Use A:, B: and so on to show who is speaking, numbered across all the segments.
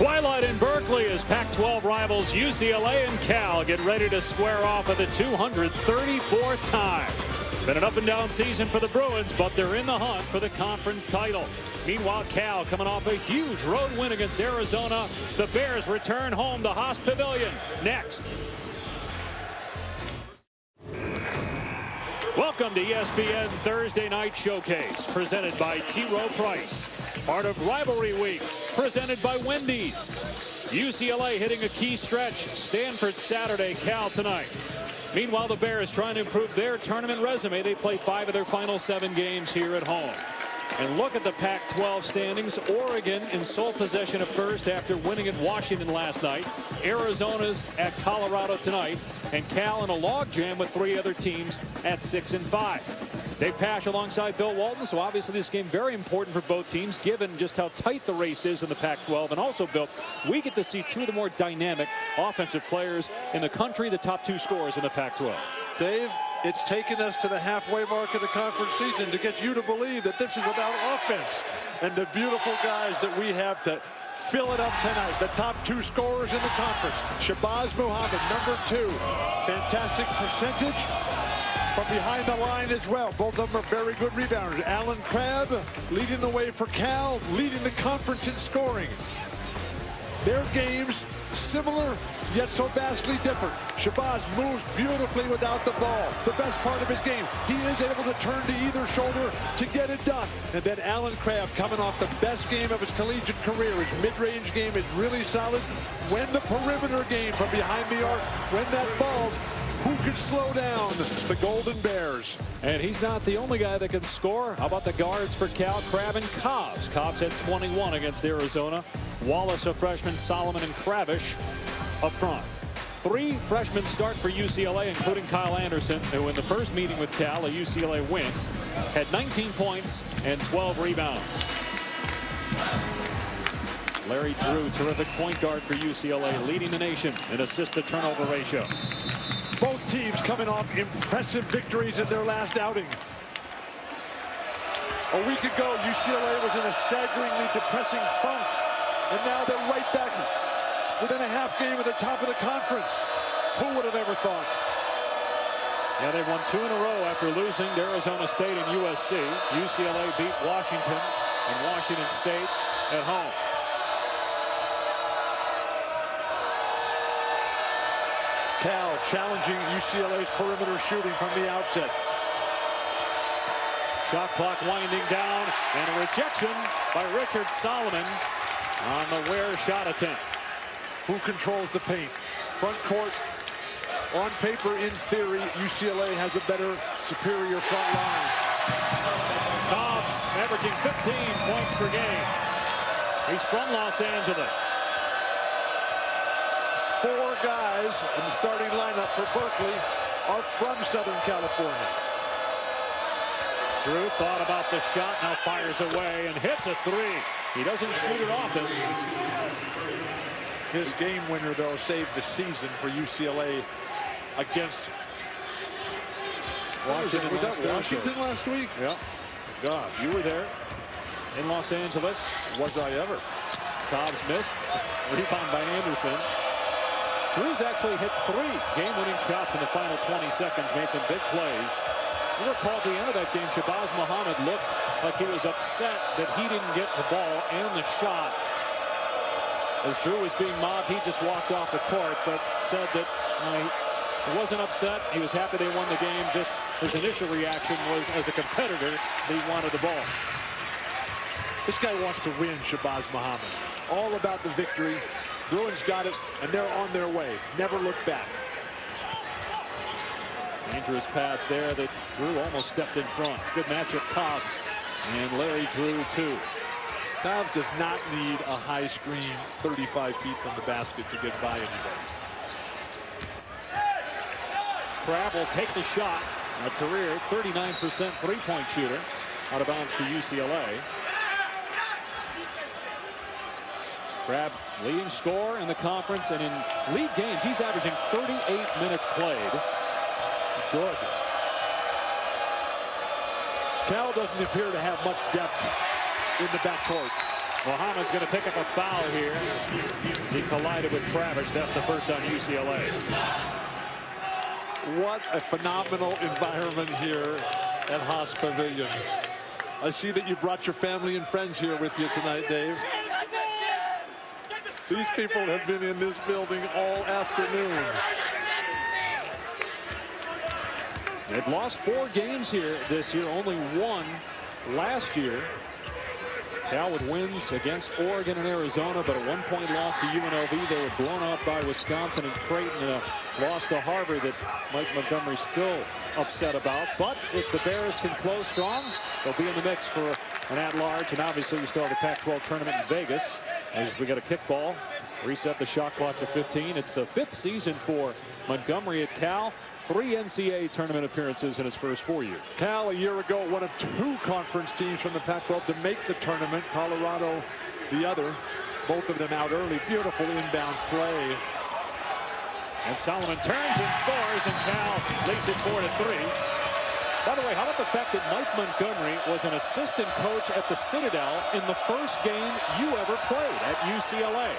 A: Twilight in Berkeley as Pac-12 rivals UCLA and Cal get ready to square off for the 234th time. Been an up-and-down season for the Bruins, but they're in the hunt for the conference title. Meanwhile, Cal coming off a huge road win against Arizona. The Bears return home to Haas Pavilion next. Welcome to ESPN Thursday Night Showcase, presented by T. Rowe Price. Part of Rivalry Week, presented by Wendy's. UCLA hitting a key stretch. Stanford Saturday, Cal tonight. Meanwhile, the Bears trying to improve their tournament resume. They play 5 of their final 7 games here at home. And look at the Pac-12 standings. Oregon in sole possession of first after winning at Washington last night. Arizona's at Colorado tonight. And Cal in a logjam with 3 other teams at 6 and 5. Dave Pasch alongside Bill Walton. So obviously this game very important for both teams given just how tight the race is in the Pac-12. And also, Bill, we get to see 2 of the more dynamic offensive players in the country, the top 2 scorers in the Pac-12.
B: Dave, it's taken us to the halfway mark of the conference season to get you to believe that this is about offense and the beautiful guys that we have to fill it up tonight. The top 2 scorers in the conference. Shabazz Muhammad, number 2. Fantastic percentage from behind the line as well. Both of them are very good rebounders. Alan Crabb leading the way for Cal, leading the conference in scoring. Their games similar, yet so vastly different. Shabazz moves beautifully without the ball. The best part of his game, he is able to turn to either shoulder to get it done. And then Alan Crabb coming off the best game of his collegiate career. His mid-range game is really solid. When the perimeter game from behind the arc, when that falls, who can slow down the Golden Bears?
A: And he's not the only guy that can score. How about the guards for Cal? Crabb and Cobbs. Cobbs had 21 against Arizona. Wallace, a freshman, Solomon and Kravish up front. 3 freshmen start for UCLA, including Kyle Anderson, who in the first meeting with Cal, a UCLA win, had 19 points and 12 rebounds. Larry Drew, terrific point guard for UCLA, leading the nation in assist-to-turnover ratio.
B: Both teams coming off impressive victories in their last outing. A week ago, UCLA was in a staggeringly depressing funk, and now they're right back within a half game at the top of the conference. Who would have ever thought?
A: Yeah, they've won 2 in a row after losing to Arizona State and USC. UCLA beat Washington and Washington State at home.
B: Cal challenging UCLA's perimeter shooting from the outset.
A: Shot clock winding down, and a rejection by Richard Solomon on the Ware shot attempt.
B: Who controls the paint? Front court, on paper, in theory, UCLA has a better, superior front line.
A: Cobbs averaging 15 points per game. He's from Los Angeles.
B: 4 guys in the starting lineup for Berkeley are from Southern California.
A: Drew thought about the shot, now fires away and hits a 3. He doesn't shoot it often.
B: His game winner, though, saved the season for UCLA against Washington. Was that Washington last week?
A: Yeah.
B: Gosh.
A: You were there in Los Angeles.
B: Was I ever?
A: Cobbs missed. Rebound by Anderson. Drew's actually hit 3 game-winning shots in the final 20 seconds, made some big plays. You recall at the end of that game, Shabazz Muhammad looked like he was upset that he didn't get the ball and the shot. As Drew was being mobbed, he just walked off the court, but said that he wasn't upset. He was happy they won the game. Just his initial reaction was, as a competitor, that he wanted the ball.
B: This guy wants to win, Shabazz Muhammad. All about the victory. Bruins got it, and they're on their way. Never look back.
A: Dangerous pass there that Drew almost stepped in front. Good matchup, Cobbs and Larry Drew, too.
B: Cobbs does not need a high screen 35 feet from the basket to get by anybody.
A: Crabb will take the shot. A career 39% three-point shooter. Out of bounds to UCLA. Crabb leading scorer in the conference, and in league games he's averaging 38 minutes played. Good.
B: Cal doesn't appear to have much depth in the backcourt.
A: Muhammad's going to pick up a foul here as he collided with Kravish. That's the first on UCLA.
B: What a phenomenal environment here at Haas Pavilion. I see that you brought your family and friends here with you tonight, Dave. These people have been in this building all afternoon.
A: They've lost 4 games here this year, only 1 last year. Cal with wins against Oregon and Arizona, but a 1-point loss to UNLV. They were blown out by Wisconsin and Creighton, and a loss to Harvard that Mike Montgomery's still upset about. But if the Bears can close strong, they'll be in the mix for an at-large. And obviously, we still have the Pac-12 tournament in Vegas as we got a kickball. Reset the shot clock to 15. It's the 5th season for Montgomery at Cal. 3 NCAA tournament appearances in his first 4 years.
B: Cal, a year ago, one of 2 conference teams from the Pac-12 to make the tournament. Colorado, the other. Both of them out early. Beautiful inbound play.
A: And Solomon turns and scores, and Cal leads it 4-3. By the way, how about the fact that Mike Montgomery was an assistant coach at the Citadel in the first game you ever played at UCLA?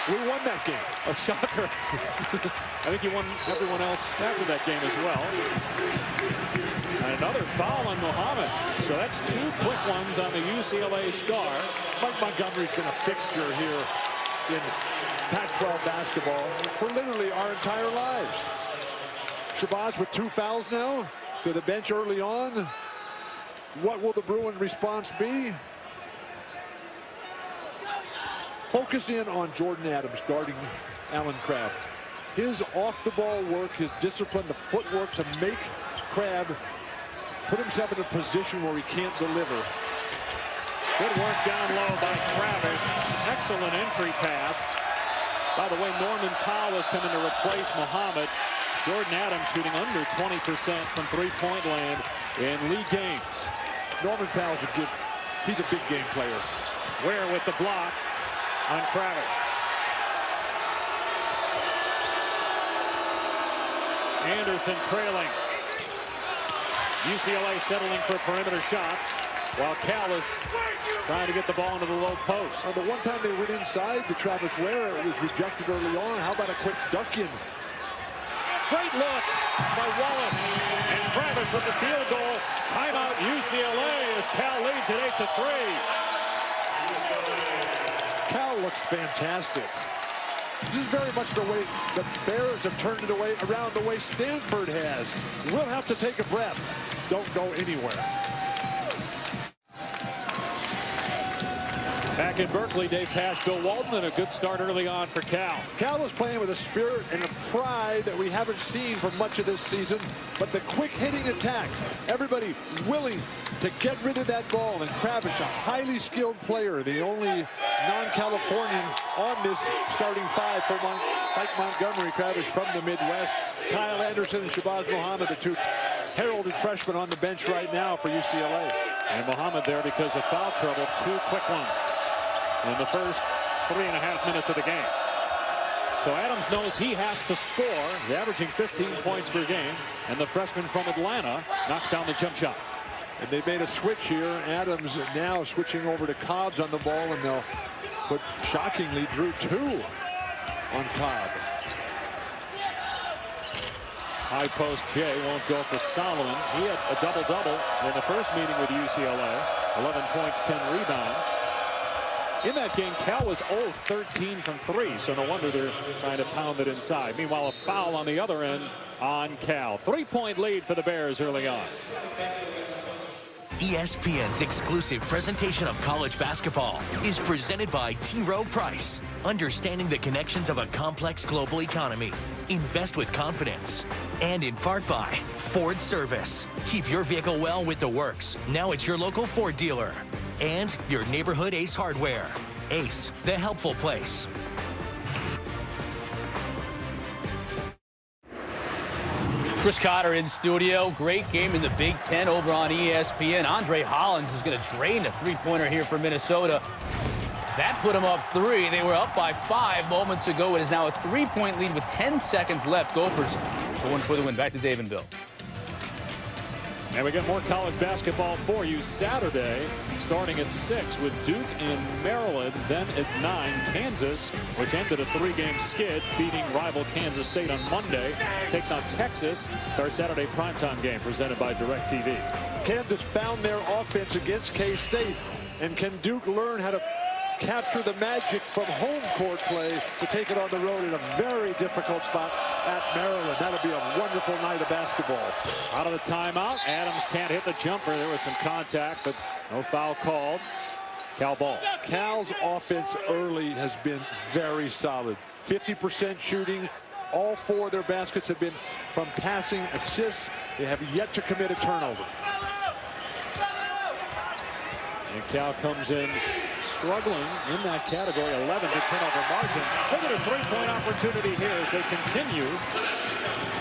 B: We won that game.
A: A shocker. I think you won everyone else after that game as well. And another foul on Muhammad. So that's 2 quick ones on the UCLA star.
B: Mike Montgomery's been a fixture here in Pac-12 basketball for literally our entire lives. Shabazz with 2 fouls now to the bench early on. What will the Bruin response be? Focus in on Jordan Adams guarding Allen Crabbe. His off-the-ball work, his discipline, the footwork to make Crabbe put himself in a position where he can't deliver.
A: Good work down low by Kravish. Excellent entry pass. By the way, Norman Powell has come in to replace Muhammad. Jordan Adams shooting under 20% from three-point land in league games.
B: Norman Powell's he's a big game player.
A: Ware with the block on Kravish. Anderson trailing. UCLA settling for perimeter shots while Cal is trying to get the ball into the low post.
B: The one time they went inside to Travis Ware, it was rejected early on. How about a quick duck in?
A: Great look by Wallace. And Kravish with the field goal. Timeout UCLA as Cal leads at 8-3.
B: Cal looks fantastic. This is very much the way the Bears have turned it away around the way Stanford has. We'll have to take a breath. Don't go anywhere.
A: Back in Berkeley, Dave passed Bill Walton, and a good start early on for Cal.
B: Cal is playing with a spirit and a pride that we haven't seen for much of this season, but the quick hitting attack, everybody willing to get rid of that ball, and Kravish, a highly skilled player, the only non-Californian on this starting 5 for Mike Montgomery. Kravish from the Midwest. Kyle Anderson and Shabazz Muhammad, the 2 heralded freshmen on the bench right now for UCLA.
A: And Muhammad there because of foul trouble. 2 quick ones in the first 3.5 minutes of the game. So Adams knows he has to score. He's averaging 15 points per game. And the freshman from Atlanta knocks down the jump shot.
B: And they made a switch here. Adams now switching over to Cobbs on the ball, and they'll put, shockingly, Drew 2 on Cobb.
A: High post Jay won't go for Solomon. He had a double-double in the first meeting with UCLA. 11 points, 10 rebounds. In that game, Cal was 0-13 from 3, so no wonder they're trying to pound it inside. Meanwhile, a foul on the other end on Cal. 3-point lead for the Bears early on.
C: ESPN's exclusive presentation of college basketball is presented by T. Rowe Price. Understanding the connections of a complex global economy. Invest with confidence. And in part by Ford Service. Keep your vehicle well with the works. Now it's your local Ford dealer. And your neighborhood Ace Hardware. Ace, the helpful place.
D: Chris Cotter in studio. Great game in the Big Ten over on ESPN. Andre Hollins is going to drain a three-pointer here for Minnesota. That put them up 3. They were up by 5 moments ago. It is now a 3-point lead with 10 seconds left. Gophers going for the win. Back to Dave and Bill.
A: And we got more college basketball for you Saturday, starting at 6 with Duke in Maryland. Then at 9, Kansas, which ended a 3-game skid, beating rival Kansas State on Monday, takes on Texas. It's our Saturday primetime game presented by DirecTV.
B: Kansas found their offense against K-State. And can Duke learn how to capture the magic from home court play to take it on the road in a very difficult spot at Maryland? That'll be a wonderful night of basketball.
A: Out of the timeout, Adams can't hit the jumper. There was some contact, but no foul called. Cal ball.
B: Cal's offense early has been very solid. 50% shooting. All 4 of their baskets have been from passing, assists. They have yet to commit a turnover.
A: And Cal comes in struggling in that category, 11 to turnover margin. Look at a 3-point opportunity here as they continue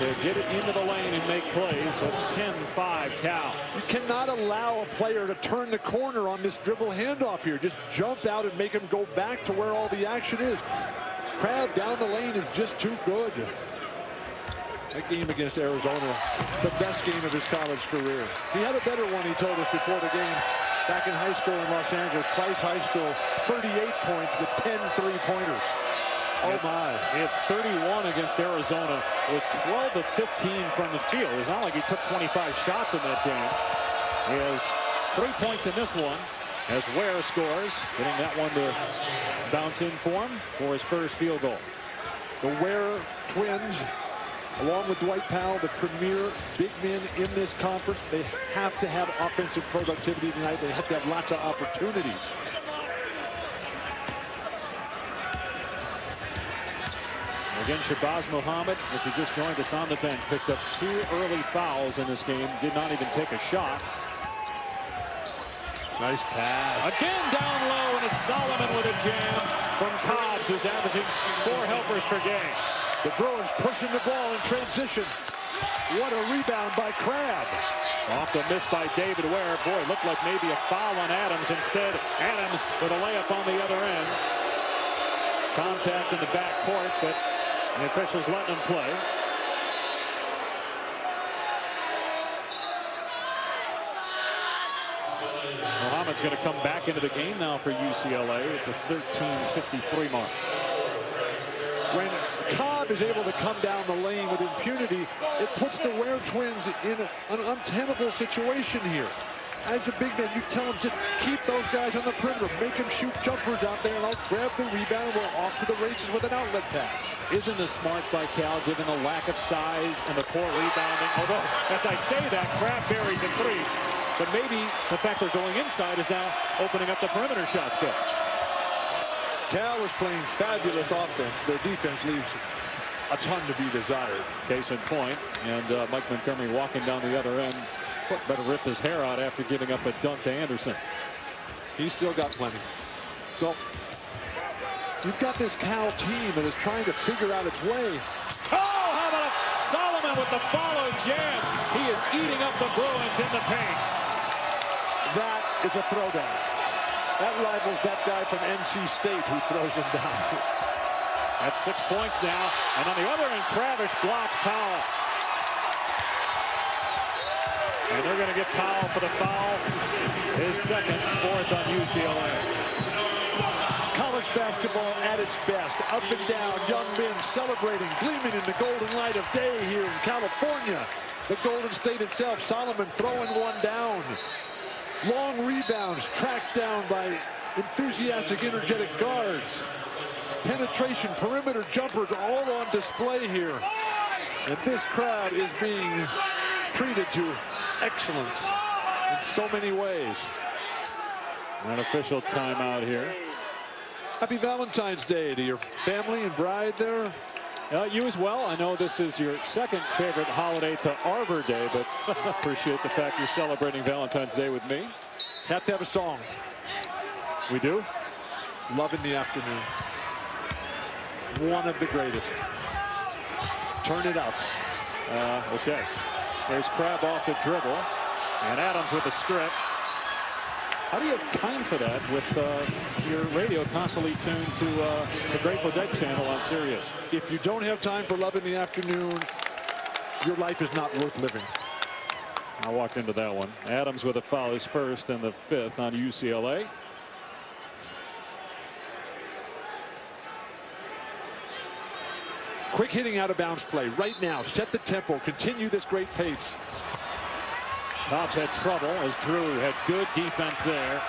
A: to get it into the lane and make plays. So it's 10-5 Cal.
B: You cannot allow a player to turn the corner on this dribble handoff here. Just jump out and make him go back to where all the action is. Crab down the lane is just too good. That game against Arizona, the best game of his college career. He had a better one, he told us before the game. Back in high school in Los Angeles, Price High School, 38 points with 10 3-pointers. Oh my.
A: He had 31 against Arizona. It was 12 of 15 from the field. It's not like he took 25 shots in that game. He has 3 points in this one as Ware scores, getting that one to bounce in for him for his first field goal.
B: The Ware twins, along with Dwight Powell, the premier big men in this conference, they have to have offensive productivity tonight. They have to have lots of opportunities.
A: Again, Shabazz Muhammad, if you just joined us on the bench, picked up 2 early fouls in this game, did not even take a shot.
B: Nice pass.
A: Again down low, and it's Solomon with a jam from Cobbs, who's averaging 4 helpers per game.
B: The Bruins pushing the ball in transition. What a rebound by Crab.
A: Off the miss by David Ware. Boy, looked like maybe a foul on Adams. Instead, Adams with a layup on the other end. Contact in the backcourt, but the officials letting him play. Muhammad's going to come back into the game now for UCLA at the 13:53 mark.
B: When Cobb is able to come down the lane with impunity, it puts the Ware twins in an untenable situation here. As a big man, you tell them just keep those guys on the perimeter, make them shoot jumpers out there, and I'll grab the rebound. We're off to the races with an outlet pass.
A: Isn't this smart by Cal, given the lack of size and the poor rebounding? Although, as I say that, Crab buries a 3. But maybe the fact they're going inside is now opening up the perimeter shots. Good.
B: Cal is playing fabulous offense. Their defense leaves a ton to be desired.
A: Case in point, and Mike Montgomery walking down the other end. Better rip his hair out after giving up a dunk to Anderson.
B: He's still got plenty. So you've got this Cal team that is trying to figure out its way.
A: Oh, how about Solomon with the follow jam. He is eating up the Bruins in the paint.
B: That is a throwdown. That rivals that guy from NC State who throws him down.
A: That's 6 points now. And on the other end, Kravish blocks Powell. And they're going to get Powell for the foul. His second, 4th on UCLA.
B: College basketball at its best. Up and down, young men celebrating, gleaming in the golden light of day here in California. The Golden State itself, Solomon throwing one down. Long rebounds tracked down by enthusiastic, energetic guards. Penetration, perimeter jumpers all on display here. And this crowd is being treated to excellence in so many ways.
A: An official timeout here.
B: Happy Valentine's Day to your family and bride there.
A: You as well. I know this is your second favorite holiday to Arbor Day, but appreciate the fact you're celebrating Valentine's Day with me.
B: Have to have a song.
A: We do?
B: Love in the Afternoon. One of the greatest. Turn it up.
A: Okay. There's Crab off the dribble. And Adams with the strip. How do you have time for that with your radio constantly tuned to the Grateful Dead channel on Sirius?
B: If you don't have time for Love in the Afternoon, your life is not worth living.
A: I walked into that one. Adams with a foul, his first and the 5th on UCLA.
B: Quick hitting out of bounds play right now. Set the tempo. Continue this great pace.
A: Cobbs had trouble as Drew had good defense there.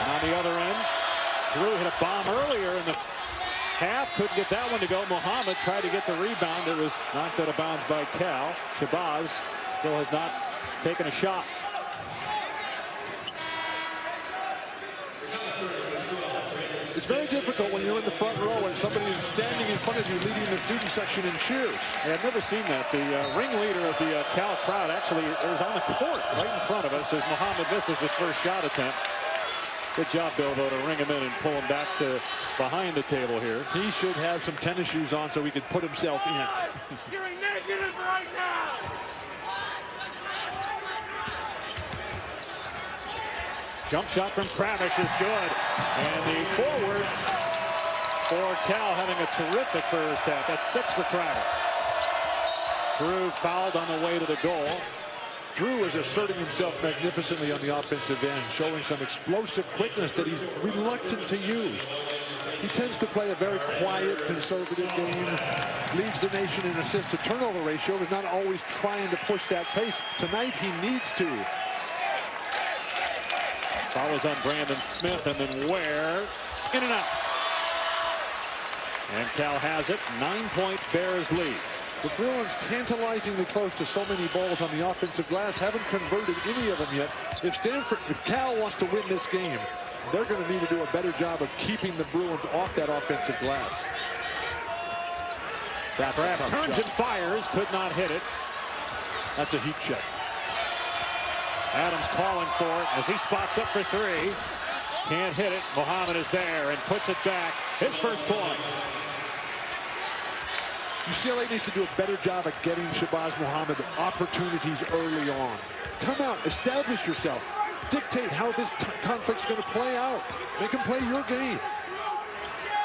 A: And on the other end, Drew hit a bomb earlier in the half. Couldn't get that one to go. Muhammad tried to get the rebound. It was knocked out of bounds by Cal. Shabazz still has not taken a shot.
B: It's very difficult when you're in the front row and somebody is standing in front of you leading the student section in cheers.
A: I've never seen that. The ringleader of the Cal crowd actually is on the court right in front of us as Muhammad misses his first shot attempt. Good job, Bill, though, to ring him in and pull him back to behind the table here.
B: He should have some tennis shoes on so he could put himself in.
E: You're negative right now.
A: Jump shot from Kravish is good. And the forwards for Cal having a terrific first half. That's 6 for Kravish. Drew fouled on the way to the goal.
B: Drew is asserting himself magnificently on the offensive end, showing some explosive quickness that he's reluctant to use. He tends to play a very quiet, conservative game, leads the nation in assist to turnover ratio, is not always trying to push that pace. Tonight he needs to.
A: Follows on Brandon Smith and then Ware in and out. And Cal has it. 9-point Bears lead.
B: The Bruins tantalizingly close to so many balls on the offensive glass, haven't converted any of them yet. If Cal wants to win this game, they're going to need to do a better job of keeping the Bruins off that offensive glass.
A: That's Brad turns and fires, could not hit it.
B: That's a heat check.
A: Adams calling for it as he spots up for 3. Can't hit it. Muhammad is there and puts it back. His first point.
B: UCLA needs to do a better job of getting Shabazz Muhammad opportunities early on. Come out, establish yourself. Dictate how this conflict's going to play out. Make him play your game.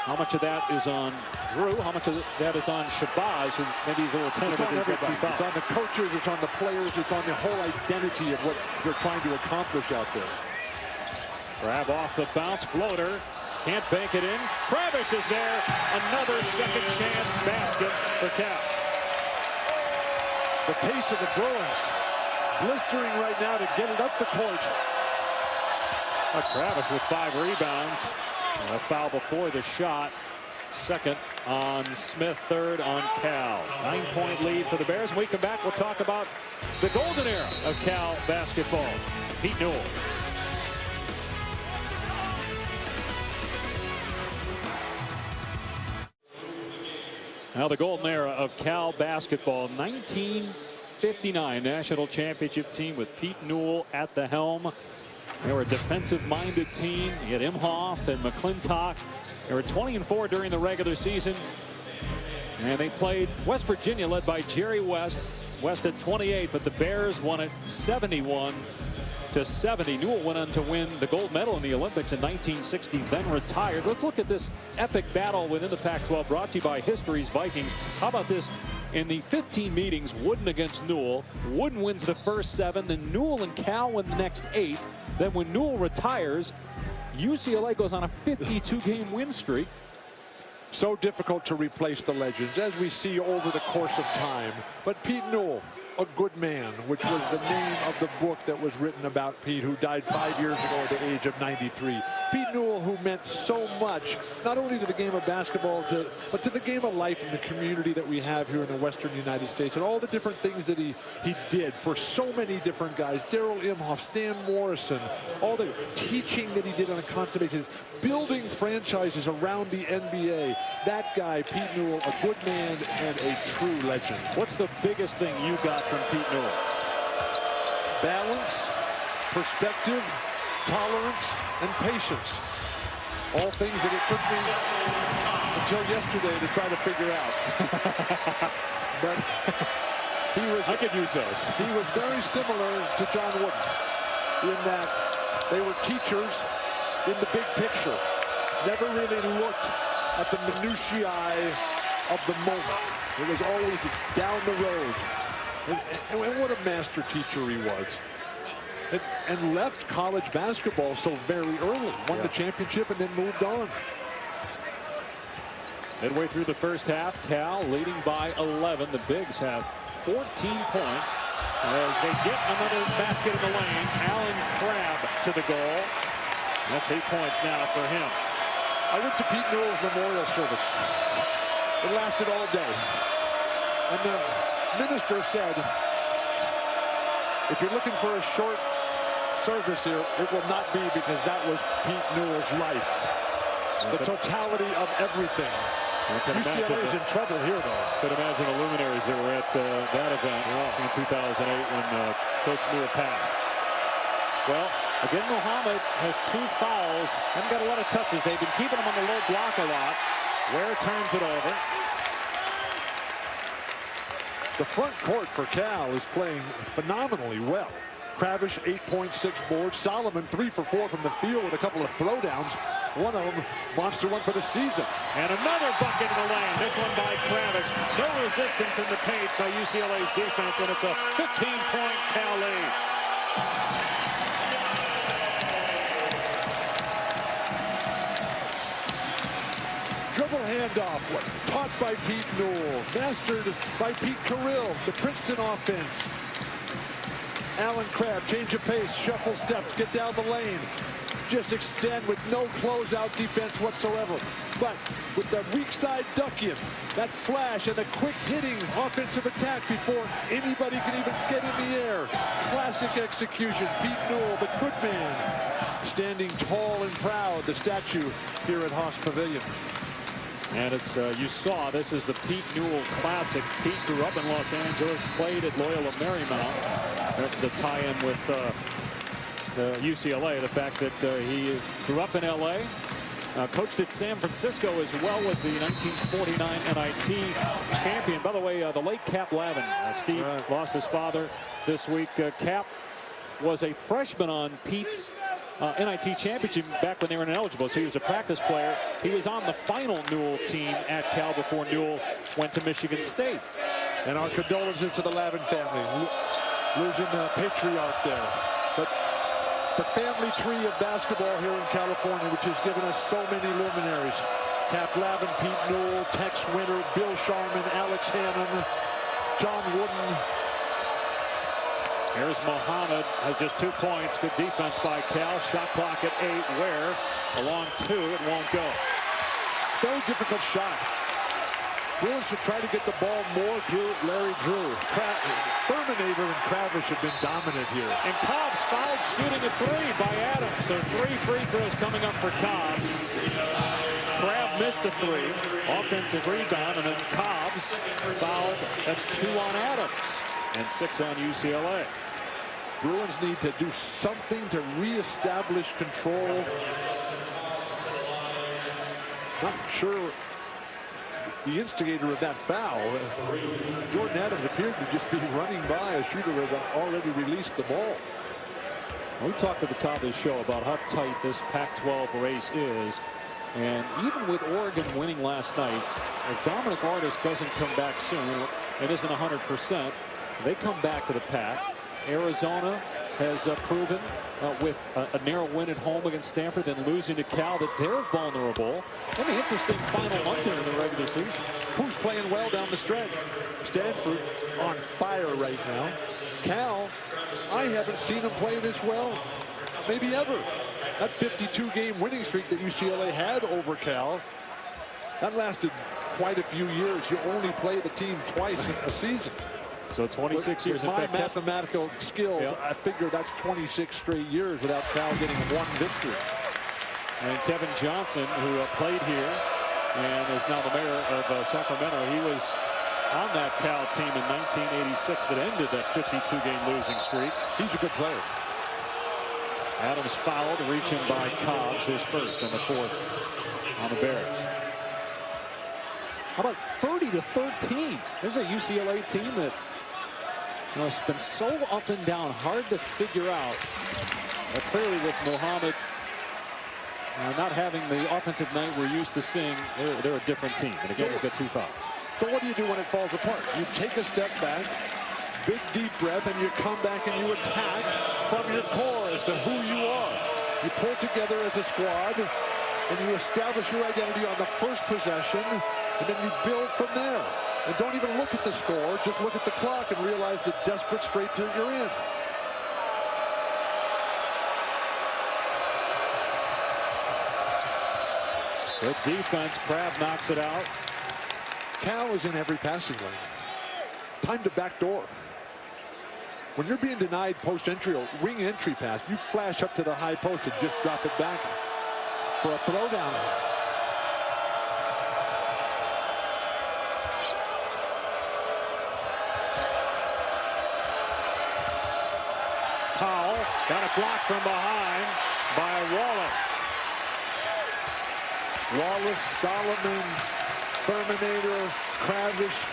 A: How much of that is on Drew? How much of that is on Shabazz, who maybe he's a little tentative?
B: It's on the coaches, it's on the players, it's on the whole identity of what they're trying to accomplish out there.
A: Grab off the bounce, floater. Can't bank it in. Kravish is there. Another second chance basket for Cal.
B: The pace of the Bruins blistering right now to get it up the court.
A: Kravish with 5 rebounds. A foul before the shot. Second on Smith, third on Cal. 9-point lead for the Bears. When we come back, we'll talk about the golden era of Cal basketball. Pete Newell. Now the golden era of Cal basketball. 1959 national championship team with Pete Newell at the helm. They were a defensive-minded team. You had Imhoff and McClintock. They were 20-4 during the regular season. And they played West Virginia, led by Jerry West. West at 28, but the Bears won it 71-70. Newell went on to win the gold medal in the Olympics in 1960, then retired. Let's look at this epic battle within the Pac-12, brought to you by History's Vikings. How about this? In the 15 meetings, Wooden against Newell. Wooden wins the first 7, then Newell and Cal win the next 8. Then when Newell retires, UCLA goes on a 52-game win streak.
B: So difficult to replace the legends, as we see over the course of time. But Pete Newell, a good man, which was the name of the book that was written about Pete, who died 5 years ago at the age of 93. Pete Newell, who meant so much, not only to the game of basketball, but to the game of life and the community that we have here in the Western United States, and all the different things that he did for so many different guys. Daryl Imhoff, Stan Morrison, all the teaching that he did on a constant basis, building franchises around the NBA. That guy, Pete Newell, a good man and a true legend.
A: What's the biggest thing you got from Pete Newell?
B: Balance, perspective, tolerance, and patience. All things that it took me until yesterday to try to figure out. But
A: I could use those.
B: He was very similar to John Wooden in that they were teachers in the big picture. Never really looked at the minutiae of the moment. It was always down the road. And what a master teacher he was. And left college basketball so very early. Won the championship and then moved on.
A: Midway through the first half, Cal leading by 11. The Bigs have 14 points as they get another basket in the lane. Alan Crabb to the goal. That's 8 points now for him.
B: I went to Pete Newell's memorial service. It lasted all day. And the minister said, if you're looking for a short service here, it will not be, because that was Pete Newell's life. The totality of everything. UCLA is in trouble here, though.
A: Could imagine the luminaries that were at that event in 2008 when Coach Newell passed. Well, again, Muhammad has 2 fouls. Haven't got a lot of touches. They've been keeping him on the low block a lot. Ware turns it over.
B: The front court for Cal is playing phenomenally well. Kravish, 8.6 boards. Solomon, 3 for 4 from the field with a couple of throwdowns. One of them, monster one for the season.
A: And another bucket in the lane. This one by Kravish. No resistance in the paint by UCLA's defense, and it's a 15-point Cal lead.
B: Dribble handoff, taught by Pete Newell, mastered by Pete Carrill, the Princeton offense. Alan Crabb, change of pace, shuffle steps, get down the lane. Just extend with no closeout defense whatsoever. But with the weak side duck in, that flash and the quick hitting offensive attack before anybody can even get in the air. Classic execution. Pete Newell, the good man, standing tall and proud, the statue here at Haas Pavilion.
A: And as you saw, this is the Pete Newell Classic. Pete grew up in Los Angeles, played at Loyola Marymount. That's the tie-in with UCLA, the fact that he grew up in L.A., coached at San Francisco as well, was the 1949 NIT champion. By the way, the late Cap Lavin, Steve lost his father this week. Cap was a freshman on Pete's NIT championship back when they were ineligible, so he was a practice player. He was on the final Newell team at Cal before Newell went to Michigan State.
B: And our condolences to the Lavin family, losing the patriarch there. But the family tree of basketball here in California, which has given us so many luminaries. Cap Lavin, Pete Newell, Tex Winter, Bill Sharman, Alex Hannon, John Wooden.
A: Here's Muhammad, has just 2 points. Good defense by Cal. Shot clock at 8. Ware along 2. It won't go.
B: Very difficult shot. Bruins should try to get the ball more through Larry Drew. Terminator and Kravish have been dominant here.
A: And Cobbs fouled shooting a 3 by Adams. So 3 free throws coming up for Cobbs. Crabb missed a 3. Offensive rebound, and then Cobbs fouled. That's 2 on Adams and 6 on UCLA.
B: Bruins need to do something to reestablish control. Not sure the instigator of that foul. Jordan Adams appeared to just be running by a shooter that had already released the ball.
A: We talked at the top of the show about how tight this Pac-12 race is. And even with Oregon winning last night, if Dominic Artis doesn't come back soon and isn't 100%, they come back to the pack. Arizona has proven with a narrow win at home against Stanford, then losing to Cal, that they're vulnerable. An interesting final month here in the regular season.
B: Who's playing well down the stretch? Stanford on fire right now. Cal, I haven't seen them play this well, maybe ever. That 52-game winning streak that UCLA had over Cal, that lasted quite a few years. You only play the team twice in a season.
A: So 26 years.
B: With my mathematical skills, I figure that's 26 straight years without Cal getting 1 victory.
A: And Kevin Johnson, who played here and is now the mayor of Sacramento, he was on that Cal team in 1986 that ended that 52-game losing streak.
B: He's a good player.
A: Adams fouled, reaching by Cobbs, his first and the 4th on the Bears. How about 30-13? This is a UCLA team that it's been so up and down, hard to figure out. But clearly with Muhammad not having the offensive night we're used to seeing, they're a different team. And again, he's got 2 fouls.
B: So what do you do when it falls apart? You take a step back, big deep breath, and you come back and you attack from your core as to who you are. You pull together as a squad, and you establish your identity on the first possession, and then you build from there. And don't even look at the score, just look at the clock and realize the desperate straits that you're in.
A: Good defense. Crab knocks it out.
B: Cal is in every passing lane. Time to backdoor. When you're being denied post-entry or wing entry pass, you flash up to the high post and just drop it back for a throwdown.
A: Powell got a block from behind by Wallace.
B: Wallace, Solomon, Furminator, Kravish.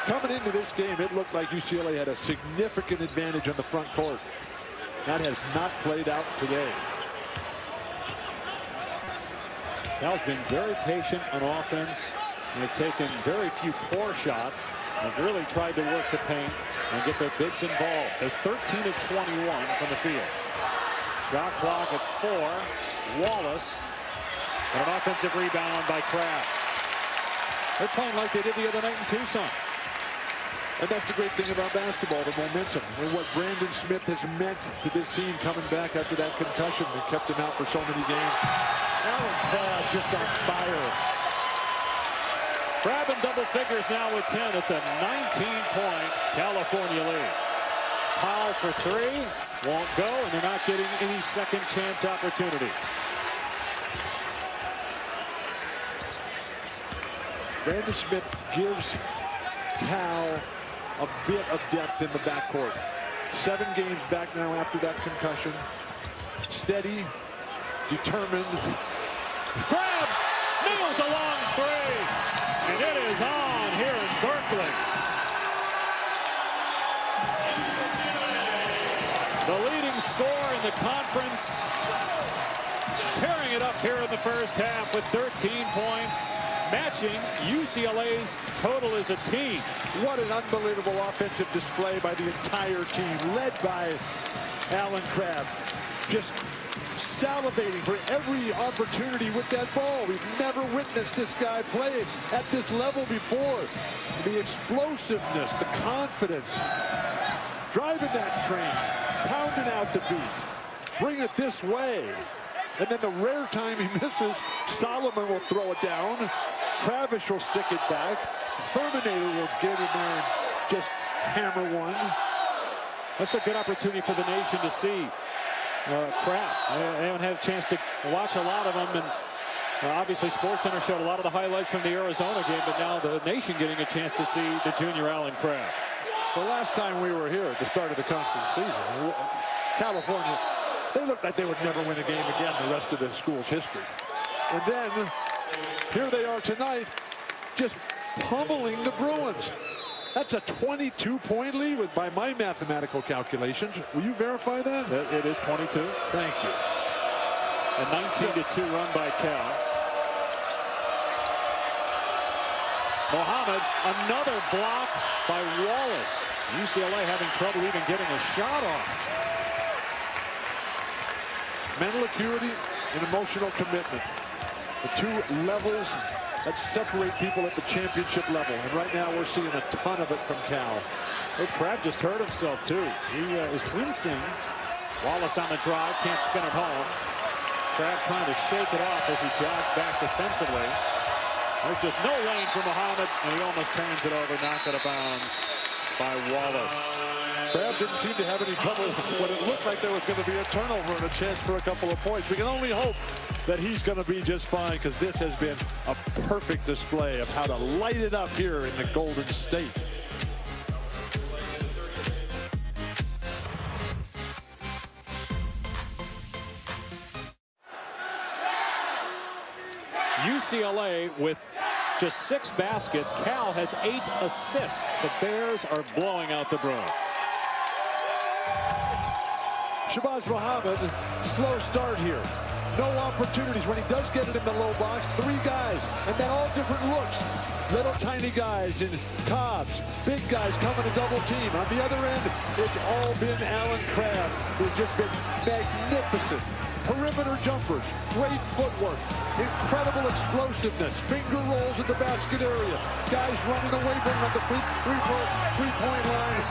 B: Coming into this game, it looked like UCLA had a significant advantage on the front court. That has not played out today.
A: Cal's been very patient on offense. They've taken very few poor shots. They've really tried to work the paint and get their bigs involved. They're 13 of 21 from the field. Shot clock at 4. Wallace. And an offensive rebound by Kraft. They're playing like they did the other night in Tucson.
B: And that's the great thing about basketball, the momentum. And what Brandon Smith has meant to this team coming back after that concussion that kept him out for so many games. Alan Crabb just on fire.
A: Crab in double figures now with 10. It's a 19-point California lead. Powell for 3. Won't go, and they're not getting any second chance opportunity.
B: Brandon Smith gives Cal a bit of depth in the backcourt. 7 games back now after that concussion. Steady, determined.
A: Crab nails a long 3. And it is on here in Berkeley. The leading scorer in the conference. Tearing it up here in the first half with 13 points. Matching UCLA's total as a team.
B: What an unbelievable offensive display by the entire team, led by Alan Crabb. Just salivating for every opportunity with that ball. We've never witnessed this guy play at this level before. The explosiveness, the confidence, driving that train, pounding out the beat, bring it this way. And then the rare time he misses, Solomon will throw it down. Kravish will stick it back. Furminator will get in there and just hammer one.
A: That's a good opportunity for the nation to see Kraft. I haven't had a chance to watch a lot of them, and obviously SportsCenter showed a lot of the highlights from the Arizona game, but now the nation getting a chance to see the junior Alan Kraft.
B: The last time we were here at the start of the conference season, California, they looked like they would never win a game again the rest of the school's history. And then here they are tonight, just pummeling the Bruins. That's a 22-point lead by my mathematical calculations. Will you verify that?
A: It is 22.
B: Thank you.
A: A 19-2 run by Cal. Mohammed, another block by Wallace. UCLA having trouble even getting a shot off.
B: Mental acuity and emotional commitment. The 2 levels that separate people at the championship level. And right now we're seeing a ton of it from Cal.
A: Hey, Crab just hurt himself too. He is wincing. Wallace on the drive, can't spin it home. Crab trying to shake it off as he jogs back defensively. There's just no lane for Mohammed, and he almost turns it over, knocked out of bounds by Wallace.
B: Crab didn't seem to have any trouble when it looked like there was going to be a turnover and a chance for a couple of points. We can only hope that he's going to be just fine, because this has been a perfect display of how to light it up here in the Golden State.
A: UCLA with just 6 baskets. Cal has 8 assists. The Bears are blowing out the Bruins.
B: Shabazz Muhammad, slow start here. No opportunities. When he does get it in the low box, 3 guys, and then all different looks. Little tiny guys in Cobbs, big guys coming to double team. On the other end, it's all been Alan Crabb, who's just been magnificent. Perimeter jumpers, great footwork, incredible explosiveness, finger rolls in the basket area, guys running away from him at the three-point line.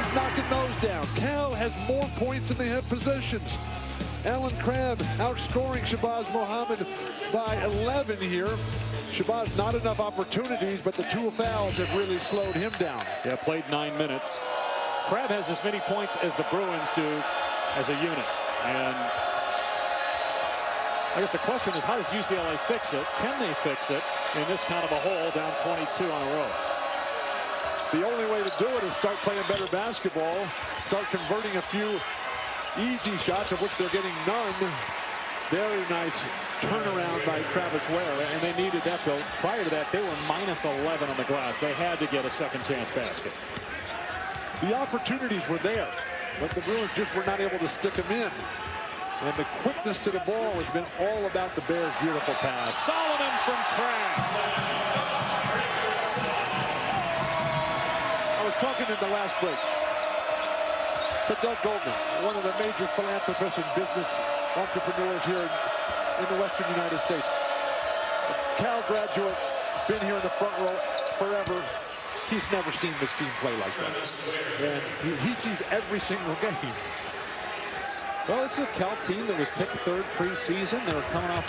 B: He's knocking those down. Cal has more points in the hit positions. Alan Crabb outscoring Shabazz Muhammad by 11 here. Shabazz not enough opportunities, but the 2 fouls have really slowed him down.
A: Yeah, played 9 minutes. Crabb has as many points as the Bruins do as a unit. And I guess the question is, how does UCLA fix it? Can they fix it in this kind of a hole, down 22 on a row?
B: The only way to do it is start playing better basketball, start converting a few easy shots, of which they're getting none. Very nice turnaround by Travis Ware.
A: And they needed that, Bill. Prior to that, they were minus 11 on the glass. They had to get a second chance basket.
B: The opportunities were there, but the Bruins just were not able to stick them in. And the quickness to the ball has been all about the Bears' beautiful pass.
A: Solomon from Crabb.
B: I was talking in the last break to Doug Goldman, one of the major philanthropists and business entrepreneurs here in the Western United States. Cal graduate, been here in the front row forever. He's never seen this team play like that. And he sees every single game.
A: Well, this is a Cal team that was picked 3rd preseason. They were coming off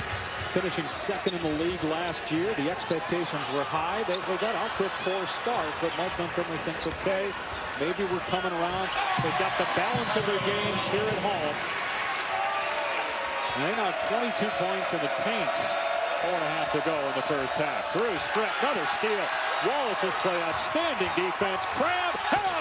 A: finishing 2nd in the league last year. The expectations were high. They got out to a poor start, but Mike Montgomery thinks, okay, maybe we're coming around. They've got the balance of their games here at home. And they now 22 points in the paint. 4.5 to go in the first half. Drew Strett, another steal. Wallace has played outstanding defense. Crabb, hello!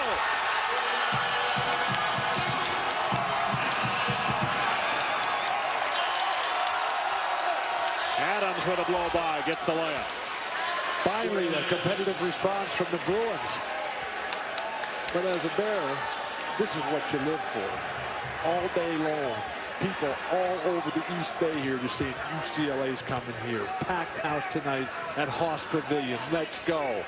A: Adams with a blow by, gets the layup.
B: Finally, a competitive response from the Bruins. But as a Bear, this is what you live for. All day long. People all over the East Bay here just saying UCLA's coming here. Packed house tonight at Haas Pavilion. Let's go.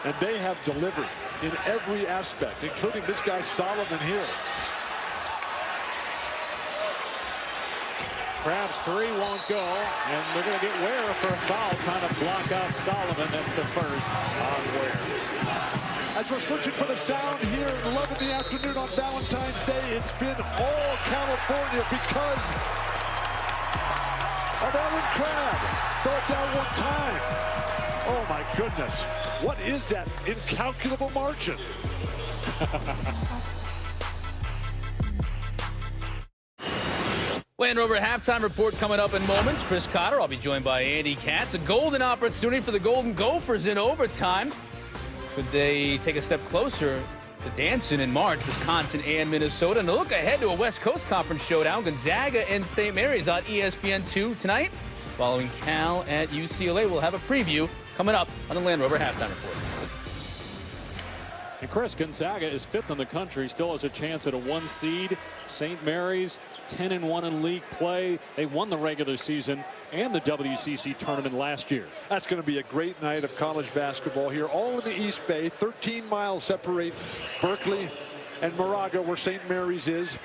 B: And they have delivered in every aspect, including this guy Solomon here.
A: Crabb's 3 won't go, and they're going to get Ware for a foul, trying to block out Solomon. That's the first on Ware.
B: As we're searching for the sound here at 11 in the afternoon on Valentine's Day, it's been all California because of Alan Crabb. Throw it down one time. Oh my goodness. What is that incalculable margin?
D: Land Rover halftime report coming up in moments. Chris Cotter, I'll be joined by Andy Katz. A golden opportunity for the Golden Gophers in overtime. Could they take a step closer to dancing in March, Wisconsin and Minnesota? And a look ahead to a West Coast Conference showdown, Gonzaga and St. Mary's on ESPN2 tonight. Following Cal at UCLA, we'll have a preview coming up on the Land Rover halftime report.
A: And Chris, Gonzaga is 5th in the country, still has a chance at a 1 seed. St. Mary's 10-1 in league play. They won the regular season and the WCC tournament last year.
B: That's going to be a great night of college basketball here, all in the East Bay. 13 miles separate Berkeley and Moraga, where St. Mary's is.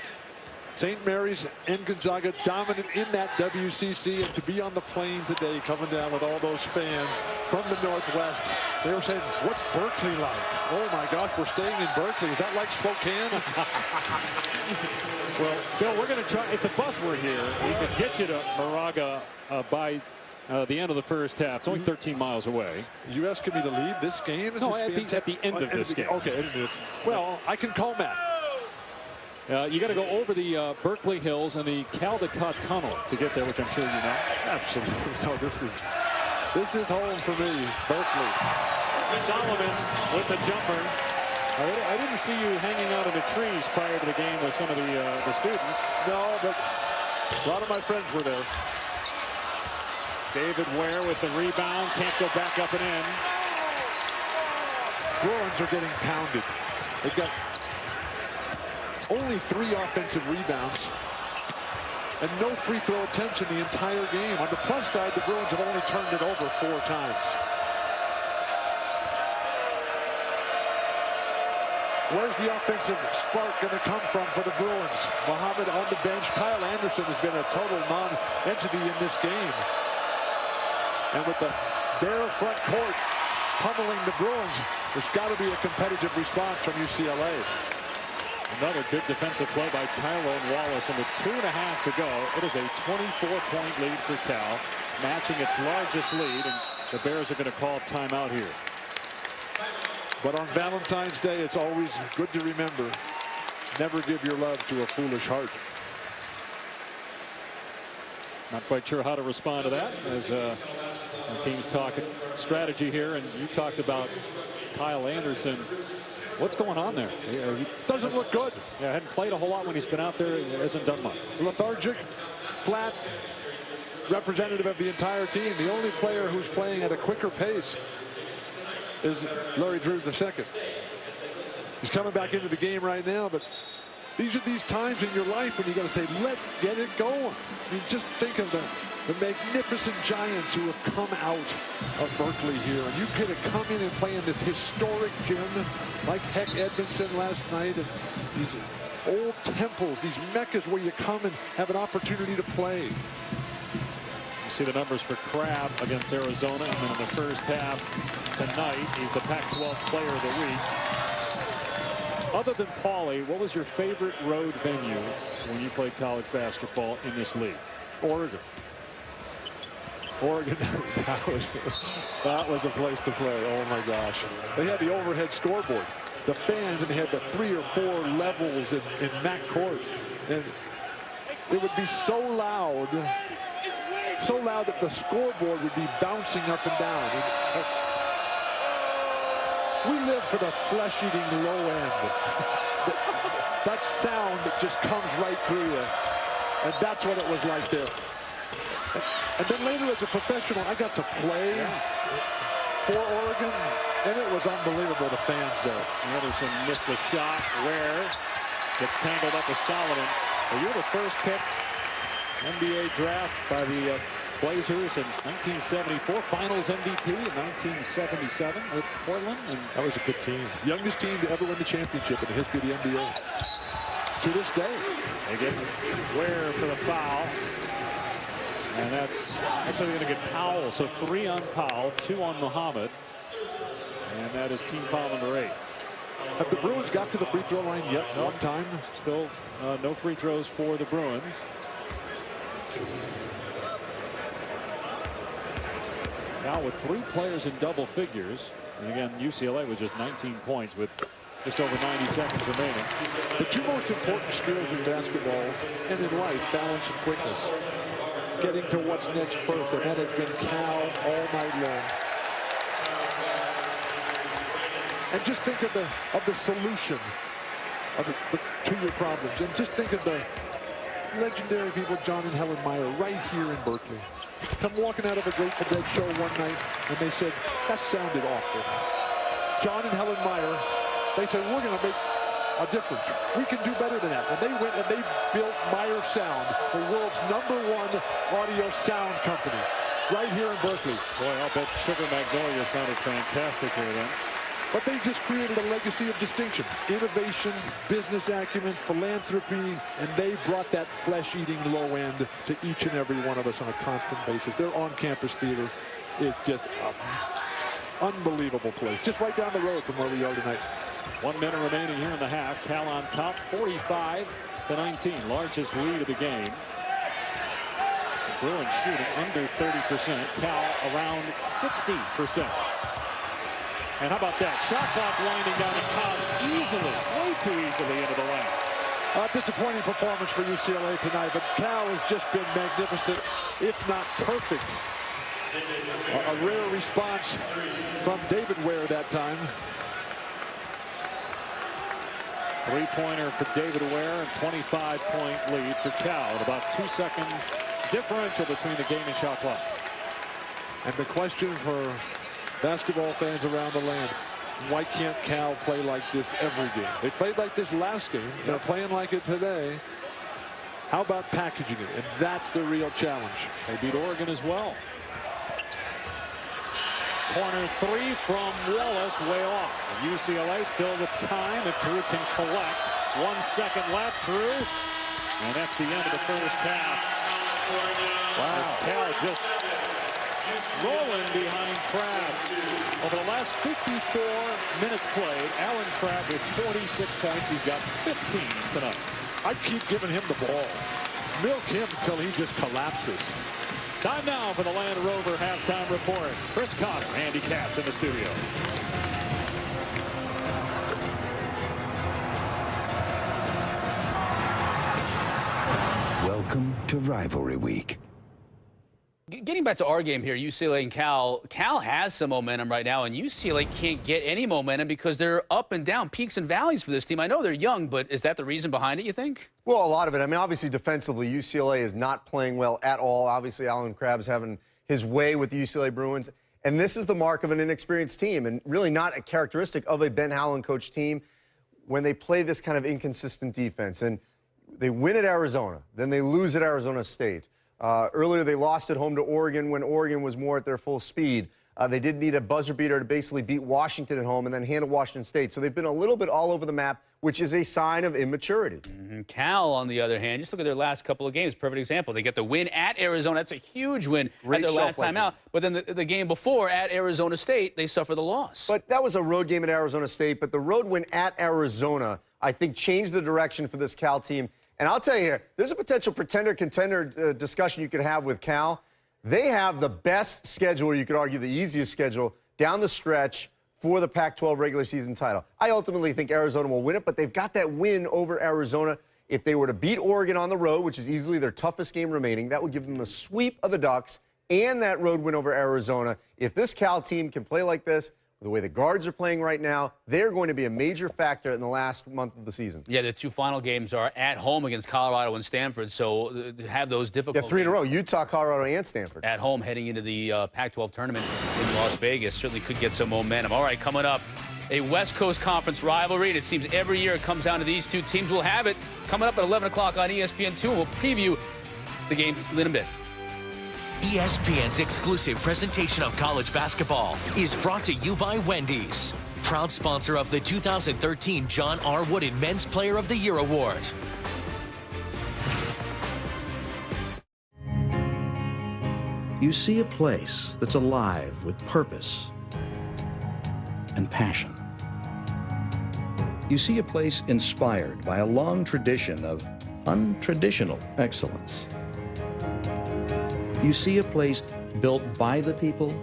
B: St. Mary's and Gonzaga dominant in that WCC, and to be on the plane today coming down with all those fans from the Northwest, they were saying, what's Berkeley like? Oh my gosh, we're staying in Berkeley. Is that like Spokane?
A: Well, Bill, we're going to try, if the bus were here, we could get you to Moraga by the end of the first half. It's only 13 miles away.
B: You asking me to leave this game?
A: No, at the end of this game.
B: Okay, well, I can call Matt.
A: You got to go over the Berkeley Hills and the Caldecott Tunnel to get there, which I'm sure you know.
B: Absolutely. No, this is home for me, Berkeley.
A: Solomon with the jumper. I didn't see you hanging out in the trees prior to the game with some of the students.
B: No, but a lot of my friends were there.
A: David Ware with the rebound. Can't go back up and in.
B: Bruins are getting pounded. They've got only 3 offensive rebounds. and no free throw attempts in the entire game. On the plus side, the Bruins have only turned it over 4 times. Where's the offensive spark going to come from for the Bruins? Muhammad on the bench. Kyle Anderson has been a total non-entity in this game. And with the bare front court pummeling the Bruins, there's got to be a competitive response from UCLA.
A: Another good defensive play by Tyrone Wallace, and with 2.5 to go, it is a 24-point lead for Cal, matching its largest lead, and the Bears are going to call timeout here.
B: But on Valentine's Day, it's always good to remember, never give your love to a foolish heart.
A: Not quite sure how to respond to that, as the team's talking strategy here, and you talked about Kyle Anderson. What's going on there?
B: He doesn't look good.
A: Yeah, hasn't played a whole lot when he's been out there. He hasn't done much.
B: Lethargic, flat, representative of the entire team. The only player who's playing at a quicker pace is Larry Drew II. He's coming back into the game right now, but these are these times in your life when you got to say, let's get it going. I mean, just think of the magnificent giants who have come out of Berkeley here. And you could have come in and play in this historic gym like Heck Edmondson last night, and these old temples, these meccas where you come and have an opportunity to play.
A: You see the numbers for Crabbe against Arizona, and then in the first half tonight, he's the Pac-12 Player of the Week. Other than Paulie, what was your favorite road venue when you played college basketball in this league?
B: Oregon. Oregon, that was a place to play. Oh my gosh. They had the overhead scoreboard. The fans, and they had the 3 or 4 levels in MAC court. And it would be so loud that the scoreboard would be bouncing up and down. We live for the flesh-eating low end. That sound that just comes right through you. And that's what it was like there. And then later as a professional, I got to play for Oregon, and it was unbelievable, the fans there.
A: Anderson missed the shot. Ware gets tangled up with Solomon. Well, you're the first pick NBA draft by the Blazers in 1974, Finals MVP in 1977 with Portland, and
B: that was a good team. Youngest team to ever win the championship in the history of the NBA. To this day.
A: They get Ware for the foul. And that's actually going to get Powell. So 3 on Powell, 2 on Muhammad. And that is team foul number 8.
B: Have the Bruins got to the free throw line yet?
A: No.
B: One time?
A: Still no free throws for the Bruins. Cal with 3 players in double figures. And again, UCLA with just 19 points with just over 90 seconds remaining.
B: The 2 most important skills in basketball and in life, balance and quickness. Getting to what's next first, and that has been Cal all night long. And just think of the solution to your problems. And just think of the legendary people, John and Helen Meyer, right here in Berkeley. Come walking out of a Grateful Dead show one night, and they said, that sounded awful. John and Helen Meyer, they said, we're going to make a difference. We can do better than that. And they went and they built Meyer Sound, the world's #1 audio sound company, right here in Berkeley.
A: Boy, I'll bet Sugar Magnolia sounded fantastic here then.
B: But they just created a legacy of distinction, innovation, business acumen, philanthropy, and they brought that flesh-eating low end to each and every one of us on a constant basis. Their on-campus theater is just an unbelievable place, just right down the road from where we are tonight.
A: 1 minute remaining here in the half. Cal on top, 45-19, largest lead of the game. The Bruins shooting under 30%. Cal around 60%. And how about that? Shot clock winding down as Hobbs easily, way too easily into the lane.
B: Disappointing performance for UCLA tonight, but Cal has just been magnificent, if not perfect. A rare response from David Ware that time.
A: 3-pointer for David Ware, and 25-point lead for Cal. With about 2 seconds differential between the game and shot clock.
B: And the question for basketball fans around the land, why can't Cal play like this every game? They played like this last game. They're playing like it today. How about packaging it? And that's the real challenge.
A: They beat Oregon as well. Corner three from Wallace, way off. And UCLA still with time if Drew can collect. 1 second left, Drew. And that's the end of the first half. Wow. As Cal just rolling behind Crabbe. Over the last 54 minutes played, Alan Crabbe with 46 points. He's got 15 tonight.
B: I keep giving him the ball. Milk him until he just collapses.
A: Time now for the Land Rover halftime report. Chris Cotter, Andy Katz in the studio.
F: Welcome to Rivalry Week.
D: Getting back to our game here, UCLA and Cal. Cal has some momentum right now, and UCLA can't get any momentum because they're up and down, peaks and valleys for this team. I know they're young, but is that the reason behind it, you think?
G: Well, a lot of it. I mean, obviously, defensively, UCLA is not playing well at all. Obviously, Alan Crabbe's having his way with the UCLA Bruins. And this is the mark of an inexperienced team, and really not a characteristic of a Ben Howland coach team when they play this kind of inconsistent defense. And they win at Arizona, then they lose at Arizona State. Earlier, they lost at home to Oregon when Oregon was more at their full speed. They did need a buzzer beater to basically beat Washington at home and then handle Washington State. So they've been a little bit all over the map, which is a sign of immaturity.
D: Cal, on the other hand, just look at their last couple of games. Perfect example. They get the win at Arizona. That's a huge win at their last time out. But then the game before at Arizona State, they suffer the loss.
G: But that was a road game at Arizona State. But the road win at Arizona, I think, changed the direction for this Cal team. And I'll tell you here, there's a potential pretender-contender discussion you could have with Cal. They have the best schedule, you could argue the easiest schedule, down the stretch for the Pac-12 regular season title. I ultimately think Arizona will win it, but they've got that win over Arizona. If they were to beat Oregon on the road, which is easily their toughest game remaining, that would give them a sweep of the Ducks and that road win over Arizona. If this Cal team can play like this, the way the guards are playing right now, they're going to be a major factor in the last month of the season.
D: Yeah, the two final games are at home against Colorado and Stanford, so to have those difficult.
G: Yeah, 3 in a row, Utah, Colorado, and Stanford.
D: At home heading into the Pac-12 tournament in Las Vegas. Certainly could get some momentum. All right, coming up, a West Coast Conference rivalry, and it seems every year it comes down to these two teams. We'll have it coming up at 11 o'clock on ESPN2, and we'll preview the game in a bit.
C: ESPN's exclusive presentation of college basketball is brought to you by Wendy's, proud sponsor of the 2013 John R. Wooden Men's Player of the Year Award.
F: You see a place that's alive with purpose and passion. You see a place inspired by a long tradition of untraditional excellence. You see a place built by the people,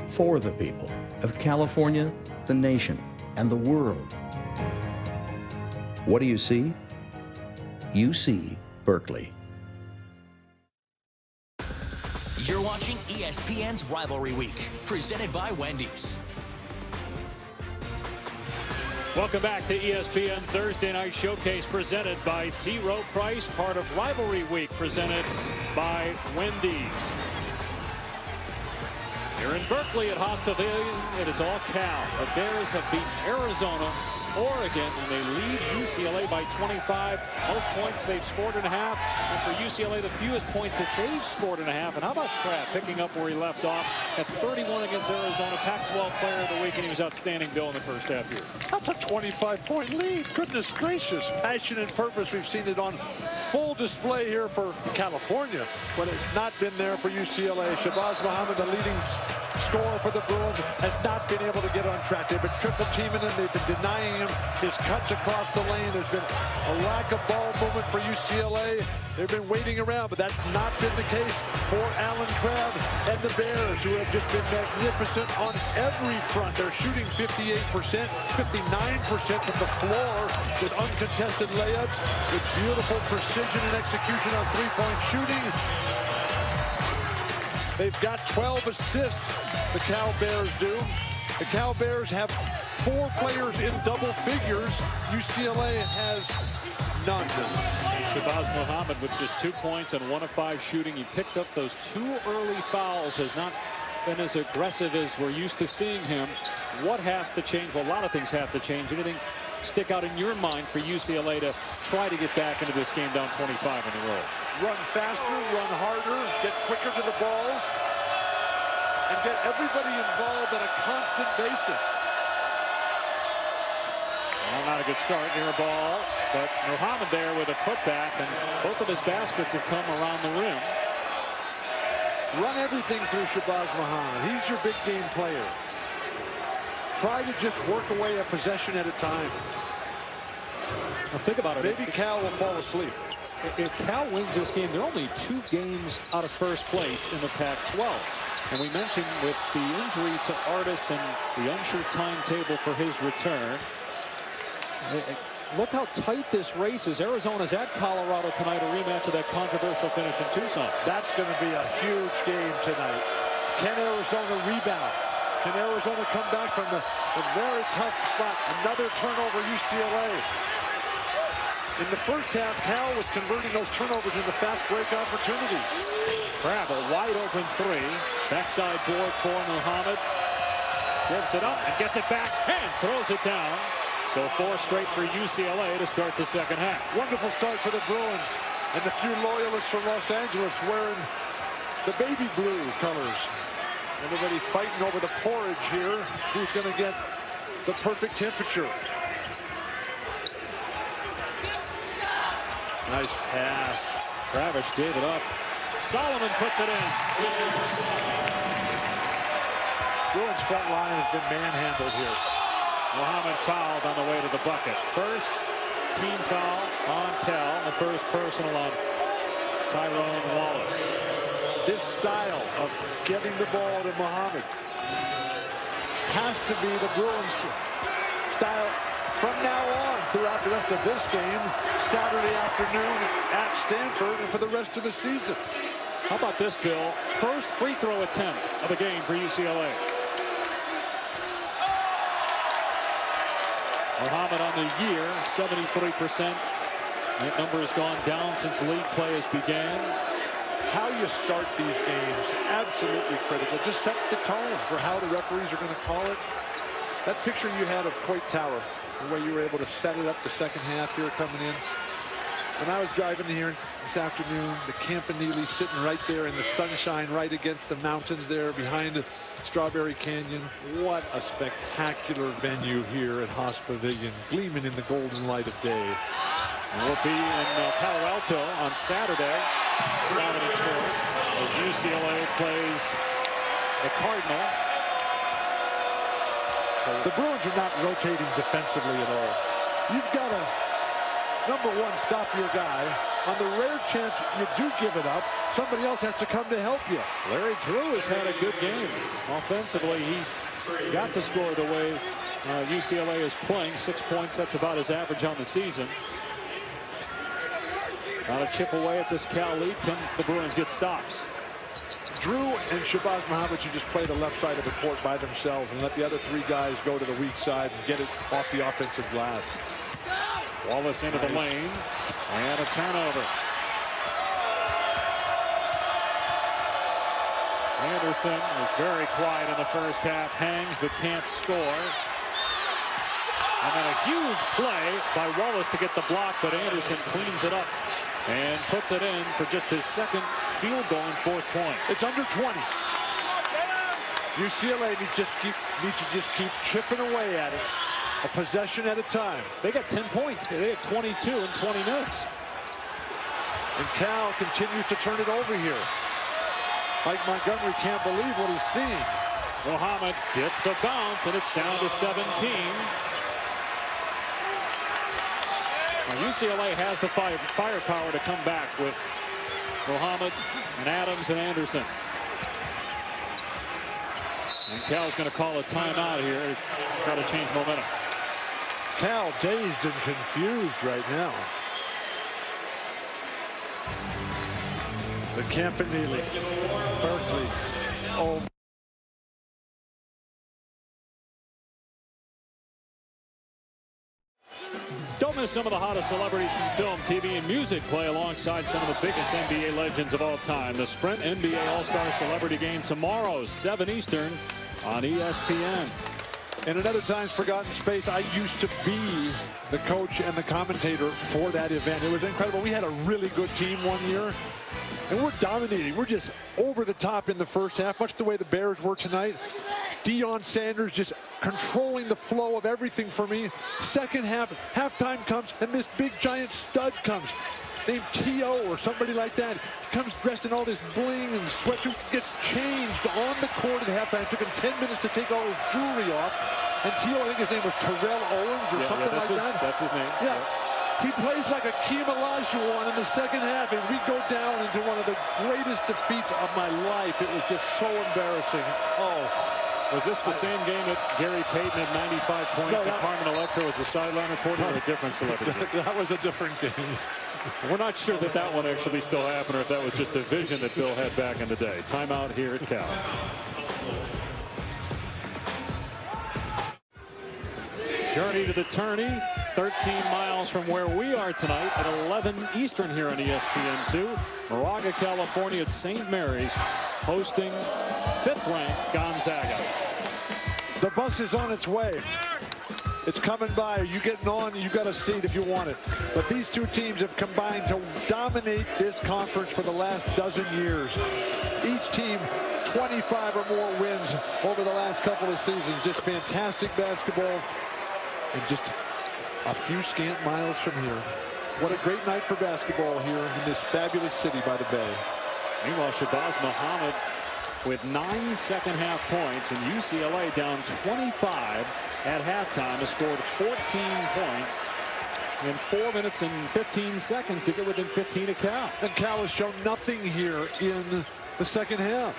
F: for the people of California, the nation, and the world. What do you see? You see Berkeley.
C: You're watching ESPN's Rivalry Week, presented by Wendy's.
A: Welcome back to ESPN Thursday Night Showcase, presented by T. Rowe Price, part of Rivalry Week, presented by Wendy's. Here in Berkeley at Haas Pavilion, it is all Cal. The Bears have beaten Arizona, Oregon, and they lead UCLA by 25. Most points they've scored in a half, and for UCLA, the fewest points that they've scored in a half. And how about Crabbe picking up where he left off at 31 against Arizona, Pac-12 Player of the Week, and he was outstanding, Bill, in the first half here.
B: That's a 25-point lead. Goodness gracious. Passion and purpose. We've seen it on full display here for California, but it's not been there for UCLA. Shabazz Muhammad, the leading scorer for the Bruins, has not been able to get on track. They've been triple teaming him. They've been denying him his cuts across the lane. There's been a lack of ball movement for UCLA. They've been waiting around, but that's not been the case for Alan Crabbe and the Bears, who have just been magnificent on every front. They're shooting 58%, 59% from the floor with uncontested layups, with beautiful precision and execution on three-point shooting. They've got 12 assists, the Cal Bears do. The Cal Bears have 4 players in double figures. UCLA has none.
A: Shabazz Muhammad with just 2 points and 1 of 5 shooting. He picked up those 2 early fouls, has not been as aggressive as we're used to seeing him. What has to change? Well, a lot of things have to change. Anything stick out in your mind for UCLA to try to get back into this game down 25 on the road?
B: Run faster, run harder, get quicker to the balls, and get everybody involved on a constant basis.
A: Well, not a good start near a ball, but Muhammad there with a putback, and both of his baskets have come around the rim.
B: Run everything through Shabazz Muhammad. He's your big game player. Try to just work away a possession at a time.
A: Now think about it.
B: Maybe Cal will fall asleep.
A: If Cal wins this game, they're only 2 games out of first place in the Pac-12. And we mentioned with the injury to Artis and the unsure timetable for his return. Look how tight this race is. Arizona's at Colorado tonight, a rematch of that controversial finish in Tucson.
B: That's going to be a huge game tonight. Can Arizona rebound? Can Arizona come back from the very tough spot? Another turnover, UCLA. In the first half, Cal was converting those turnovers into fast break opportunities.
A: Crab, a wide open 3. Backside board for Muhammad. Gives it up and gets it back and throws it down. So 4 straight for UCLA to start the second half.
B: Wonderful start for the Bruins. And the few loyalists from Los Angeles wearing the baby blue colors. Everybody fighting over the porridge here. Who's going to get the perfect temperature? Nice pass.
A: Travis gave it up. Solomon puts it in.
B: Bruins front line has been manhandled here.
A: Muhammad fouled on the way to the bucket. First team foul on Cal, and first personal on Tyrone Wallace.
B: This style of getting the ball to Muhammad has to be the Bruins style from now on throughout the rest of this game, Saturday afternoon at Stanford, and for the rest of the season.
A: How about this, Bill? First free throw attempt of the game for UCLA. Muhammad on the year, 73%. That number has gone down since league play has began.
B: How you start these games, absolutely critical. Just sets the tone for how the referees are going to call it. That picture you had of Coit Tower, the way you were able to set it up the second half here coming in. When I was driving here this afternoon, the Campanile sitting right there in the sunshine, right against the mountains there behind the Strawberry Canyon. What a spectacular venue here at Haas Pavilion, gleaming in the golden light of day.
A: We'll be in Palo Alto on Saturday, as UCLA plays the Cardinal.
B: The Bruins are not rotating defensively at all. You've got to, number one, stop your guy. On the rare chance you do give it up, somebody else has to come to help you.
A: Larry Drew has had a good game. Offensively, he's got to score the way UCLA is playing. 6 points, that's about his average on the season. Got to chip away at this Cal lead. Can the Bruins get stops?
B: Drew and Shabazz Muhammad should just play the left side of the court by themselves and let the other 3 guys go to the weak side and get it off the offensive glass.
A: Wallace into the lane and a turnover. Anderson was very quiet in the first half, hangs but can't score. And then a huge play by Wallace to get the block, but Anderson cleans it up and puts it in for just his second field goal and 4th point.
B: It's under 20. UCLA needs to just keep chipping away at it, a possession at a time.
A: They got 10 points. They had 22 in 20 minutes.
B: And Cal continues to turn it over here. Mike Montgomery can't believe what he's seeing.
A: Muhammad gets the bounce, and it's down to 17. Now, UCLA has the firepower to come back with Muhammad and Adams and Anderson. And Cal's going to call a timeout here to try to change momentum.
B: Cal dazed and confused right now. The Campanile, Berkeley. Oh.
A: Don't miss some of the hottest celebrities from film, TV, and music play alongside some of the biggest NBA legends of all time. The Sprint NBA All-Star Celebrity Game tomorrow, 7 Eastern on ESPN.
B: In another time's forgotten space, I used to be the coach and the commentator for that event. It was incredible. We had a really good team one year, and we're dominating. We're just over the top in the first half, much the way the Bears were tonight. Deion Sanders just controlling the flow of everything for me. Second half, halftime comes, and this big giant stud comes, named T.O. or somebody like that. He comes dressed in all this bling and sweatshirt, gets changed on the court at halftime. It took him 10 minutes to take all his jewelry off. And T.O., I think his name was Terrell Owens or something like that.
A: That's his name.
B: Yeah. He plays like Akeem Olajuwon in the second half, and we go down into one of the greatest defeats of my life. It was just so embarrassing. Oh.
A: Was this the same game that Gary Payton had 95 points and Carmen Electra was the sideline reporter, or a different celebrity?
B: That was a different game.
A: We're not sure that that one actually still happened or if that was just a vision that Bill had back in the day. Timeout here at Cal. Journey to the tourney, 13 miles from where we are tonight at 11 Eastern here on ESPN2. Moraga, California at St. Mary's, hosting 5th-ranked Gonzaga.
B: The bus is on its way. It's coming by. You getting on, you got a seat if you want it. But these two teams have combined to dominate this conference for the last dozen years. Each team 25 or more wins over the last couple of seasons. Just fantastic basketball. And just a few scant miles from here. What a great night for basketball here in this fabulous city by the Bay.
A: Meanwhile, Shabazz Muhammad with 9 second-half points, and UCLA down 25 at halftime has scored 14 points in 4 minutes and 15 seconds to get within 15 of Cal.
B: And Cal has shown nothing here in the second half.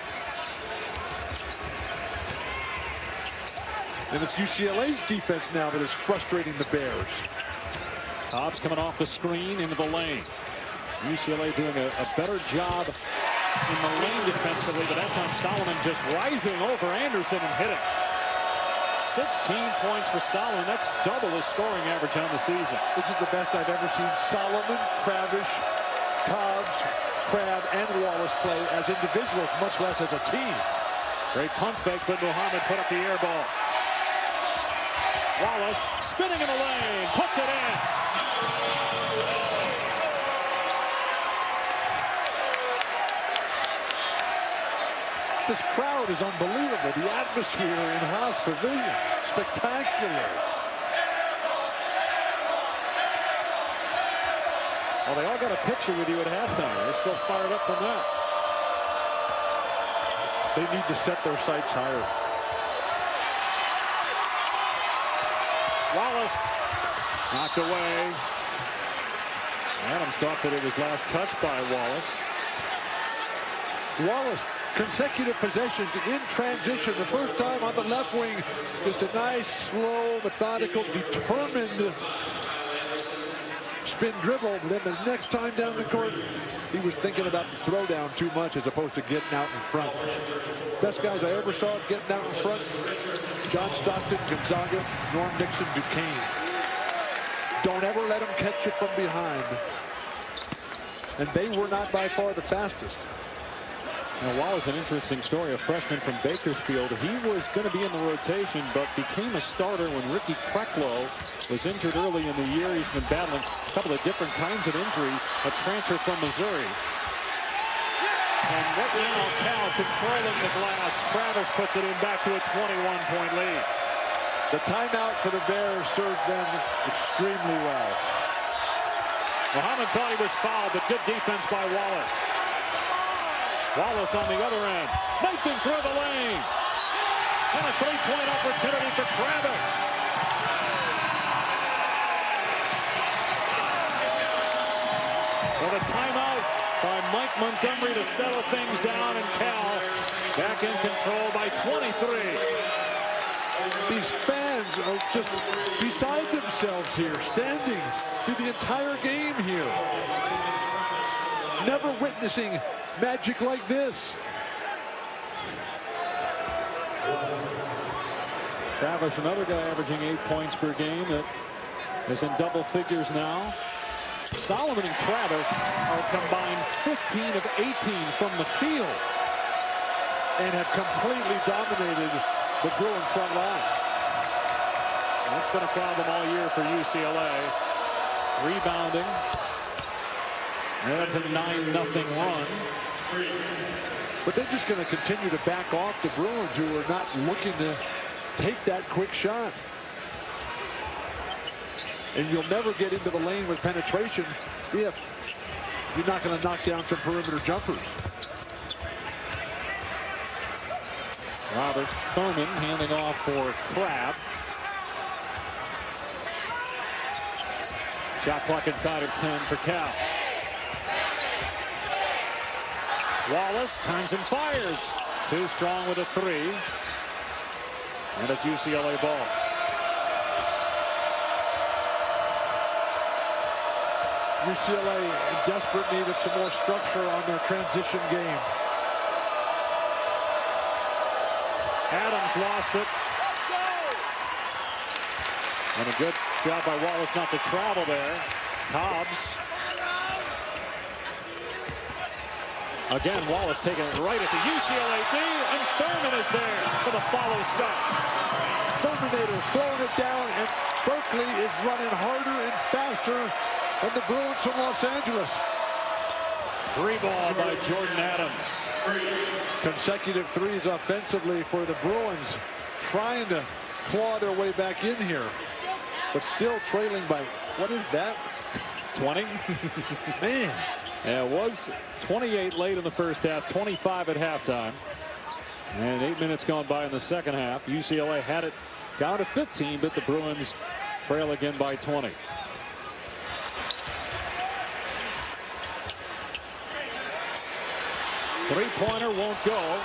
B: And it's UCLA's defense now that is frustrating the Bears.
A: Hobbs coming off the screen into the lane. UCLA doing a better job in the lane defensively, but that time Solomon just rising over Anderson and hit it. 16 points for Solomon. That's double his scoring average on the season.
B: This is the best I've ever seen Solomon, Kravish, Cobbs, Crab, and Wallace play as individuals, much less as a team.
A: Great pump fake, but Muhammad put up the air ball. Wallace spinning in the lane, puts it in.
B: This crowd is unbelievable. The atmosphere in Haas Pavilion, spectacular.
A: Well, they all got a picture with you at halftime. They're still fired up from that.
B: They need to set their sights higher.
A: Wallace knocked away. Adams thought that it was last touched by Wallace.
B: Wallace, consecutive possessions in transition. The first time on the left wing, just a nice, slow, methodical, determined spin dribble. But then the next time down the court, he was thinking about the throwdown too much as opposed to getting out in front. Best guys I ever saw getting out in front: John Stockton, Gonzaga, Norm Nixon, Duquesne. Don't ever let them catch you from behind. And they were not by far the fastest.
A: Now, Wallace, an interesting story, a freshman from Bakersfield. He was going to be in the rotation, but became a starter when Ricky Kreklow was injured early in the year. He's been battling a couple of different kinds of injuries, a transfer from Missouri. And right now, Cal controlling the glass. Kravish puts it in back to a 21-point lead.
B: The timeout for the Bears served them extremely well.
A: Muhammad thought he was fouled, but good defense by Wallace. Wallace on the other end, knifing through the lane. And a three-point opportunity for Kravish. With a timeout by Mike Montgomery to settle things down, and Cal back in control by 23.
B: These fans are just beside themselves here, standing through the entire game here. Never witnessing magic like this.
A: Kravish, another guy averaging 8 points per game, that is in double figures now. Solomon and Kravish are combined 15 of 18 from the field
B: and have completely dominated the Bruin front line.
A: That's been a problem all year for UCLA. Rebounding. And that's a 9-0 run.
B: But they're just going to continue to back off the Bruins, who are not looking to take that quick shot. And you'll never get into the lane with penetration if you're not going to knock down some perimeter jumpers.
A: Robert Thurman handing off for Crabbe. Shot clock inside of 10 for Cal. Wallace turns and fires. Too strong with a 3. And it's UCLA ball.
B: UCLA in desperate need of some more structure on their transition game.
A: Adams lost it. And a good job by Wallace not to travel there. Cobbs. Again, Wallace taking it right at the UCLA D, and Thurman is there for the follow stop.
B: Thurminator throwing it down, and Berkeley is running harder and faster than the Bruins from Los Angeles.
A: 3 ball by Jordan Adams.
B: Consecutive threes offensively for the Bruins, trying to claw their way back in here, but still trailing by, what is that?
A: 20.
B: Man.
A: Yeah, it was 28 late in the first half, 25 at halftime. And 8 minutes gone by in the second half. UCLA had it down to 15, but the Bruins trail again by 20. Three-pointer won't go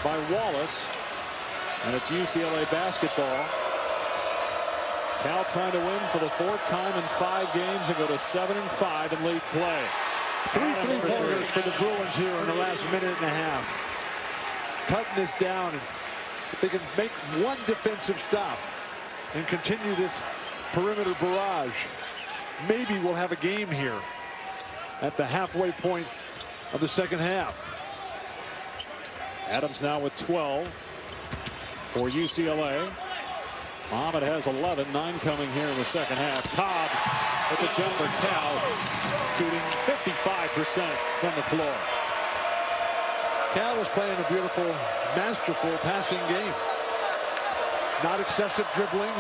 A: by Wallace. And it's UCLA basketball. Cal trying to win for the 4th time in 5 games and go to 7-5 in league play.
B: 3 three-pointers for the Bruins here in the last minute and a half. Cutting this down. And if they can make one defensive stop and continue this perimeter barrage, maybe we'll have a game here at the halfway point of the second half.
A: Adams now with 12 for UCLA. Muhammad has 11, 9 coming here in the second half. Cobbs with the jumper. Cal shooting 55% from the floor.
B: Cal is playing a beautiful, masterful passing game. Not excessive dribbling.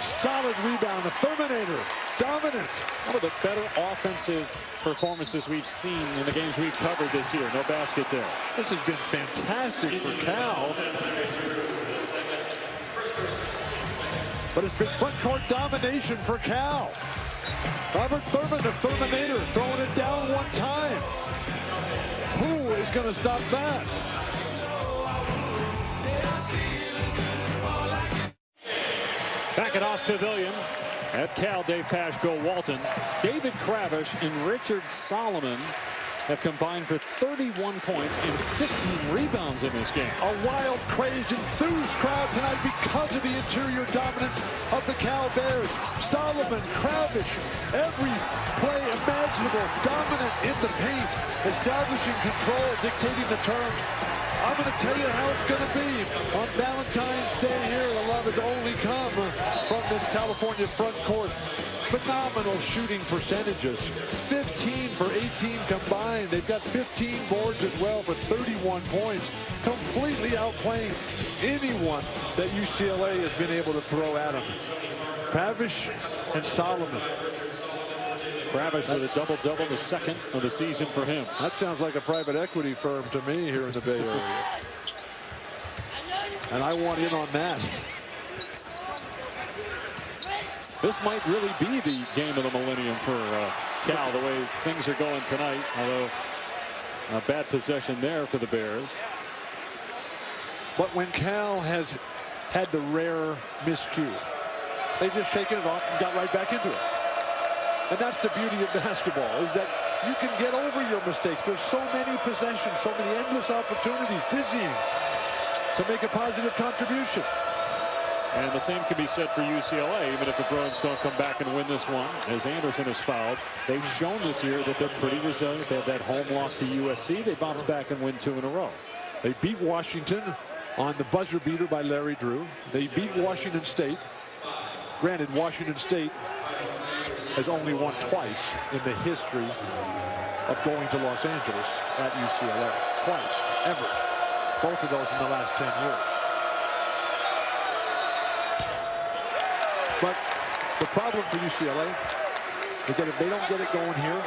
B: Solid rebound. The Terminator, dominant.
A: One of the better offensive performances we've seen in the games we've covered this year. No basket there.
B: This has been fantastic for Cal. But it's been front court domination for Cal. Robert Thurman, the Terminator, throwing it down one time. Who is going to stop that?
A: Back at Ost Pavilion at Cal, Dave Pasch, Bill Walton. David Kravish and Richard Solomon have combined for 31 points and 15 rebounds in this game.
B: A wild, crazed, enthused crowd tonight because of the interior dominance of the Cal Bears. Solomon, Kravish, every play imaginable, dominant in the paint, establishing control, dictating the terms. I'm going to tell you how it's going to be on Valentine's Day here. The love has only come from this California front court. Phenomenal shooting percentages. 15 for 18 combined. They've got 15 boards as well for 31 points. Completely outplaying anyone that UCLA has been able to throw at them. Kravish and Solomon.
A: Kravish with a double-double, the second of the season for him.
B: That sounds like a private equity firm to me here in the Bay Area. And I want in on that.
A: This might really be the game of the millennium for Cal, the way things are going tonight. Although a bad possession there for the Bears.
B: But when Cal has had the rare miscue, they've just shaken it off and got right back into it. And that's the beauty of basketball, is that you can get over your mistakes. There's so many possessions, so many endless opportunities, dizzying, to make a positive contribution.
A: And the same can be said for UCLA, even if the Bruins don't come back and win this one, as Anderson has fouled. They've shown this year that they're pretty resilient. They had that home loss to USC. They bounce back and win 2 in a row.
B: They beat Washington on the buzzer beater by Larry Drew. They beat Washington State. Granted, Washington State has only won twice in the history of going to Los Angeles at UCLA. Twice, ever. Both of those in the last 10 years. But the problem for UCLA is that if they don't get it going here,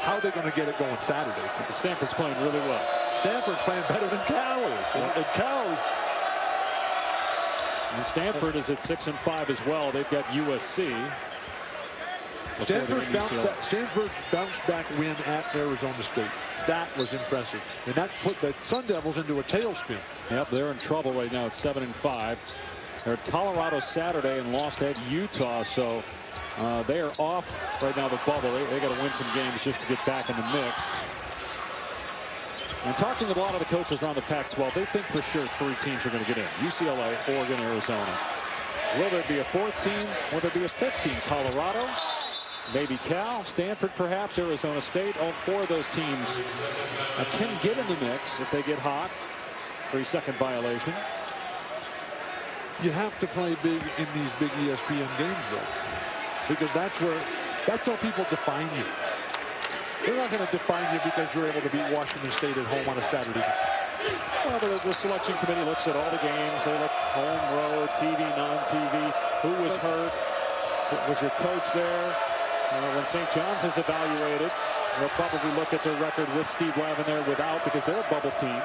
B: how are they going to get it going Saturday?
A: Stanford's playing really well.
B: Stanford's playing better than Cal is. And Cal is...
A: And Stanford is at 6-5 as well. They've got USC.
B: Stanford's bounce back win at Arizona State. That was impressive. And that put the Sun Devils into a tailspin.
A: Yep, they're in trouble right now at 7-5. They're at Colorado Saturday and lost at Utah. So they are off right now the bubble. They got to win some games just to get back in the mix. And talking with a lot of the coaches around the Pac-12, they think for sure 3 teams are going to get in. UCLA, Oregon, Arizona. Will there be a 4th team? Will there be a 5th team? Colorado? Maybe Cal, Stanford perhaps, Arizona State. All 4 of those teams can get in the mix if they get hot. 3-second violation.
B: You have to play big in these big ESPN games, though, because that's how people define you. They're not going to define you because you're able to beat Washington State at home on a Saturday night.
A: Well, the selection committee looks at all the games. They look home, road, TV, non-TV. Who was hurt? Was your coach there? When St. John's is evaluated, they'll probably look at their record with Steve Lavin there without, because they're a bubble team.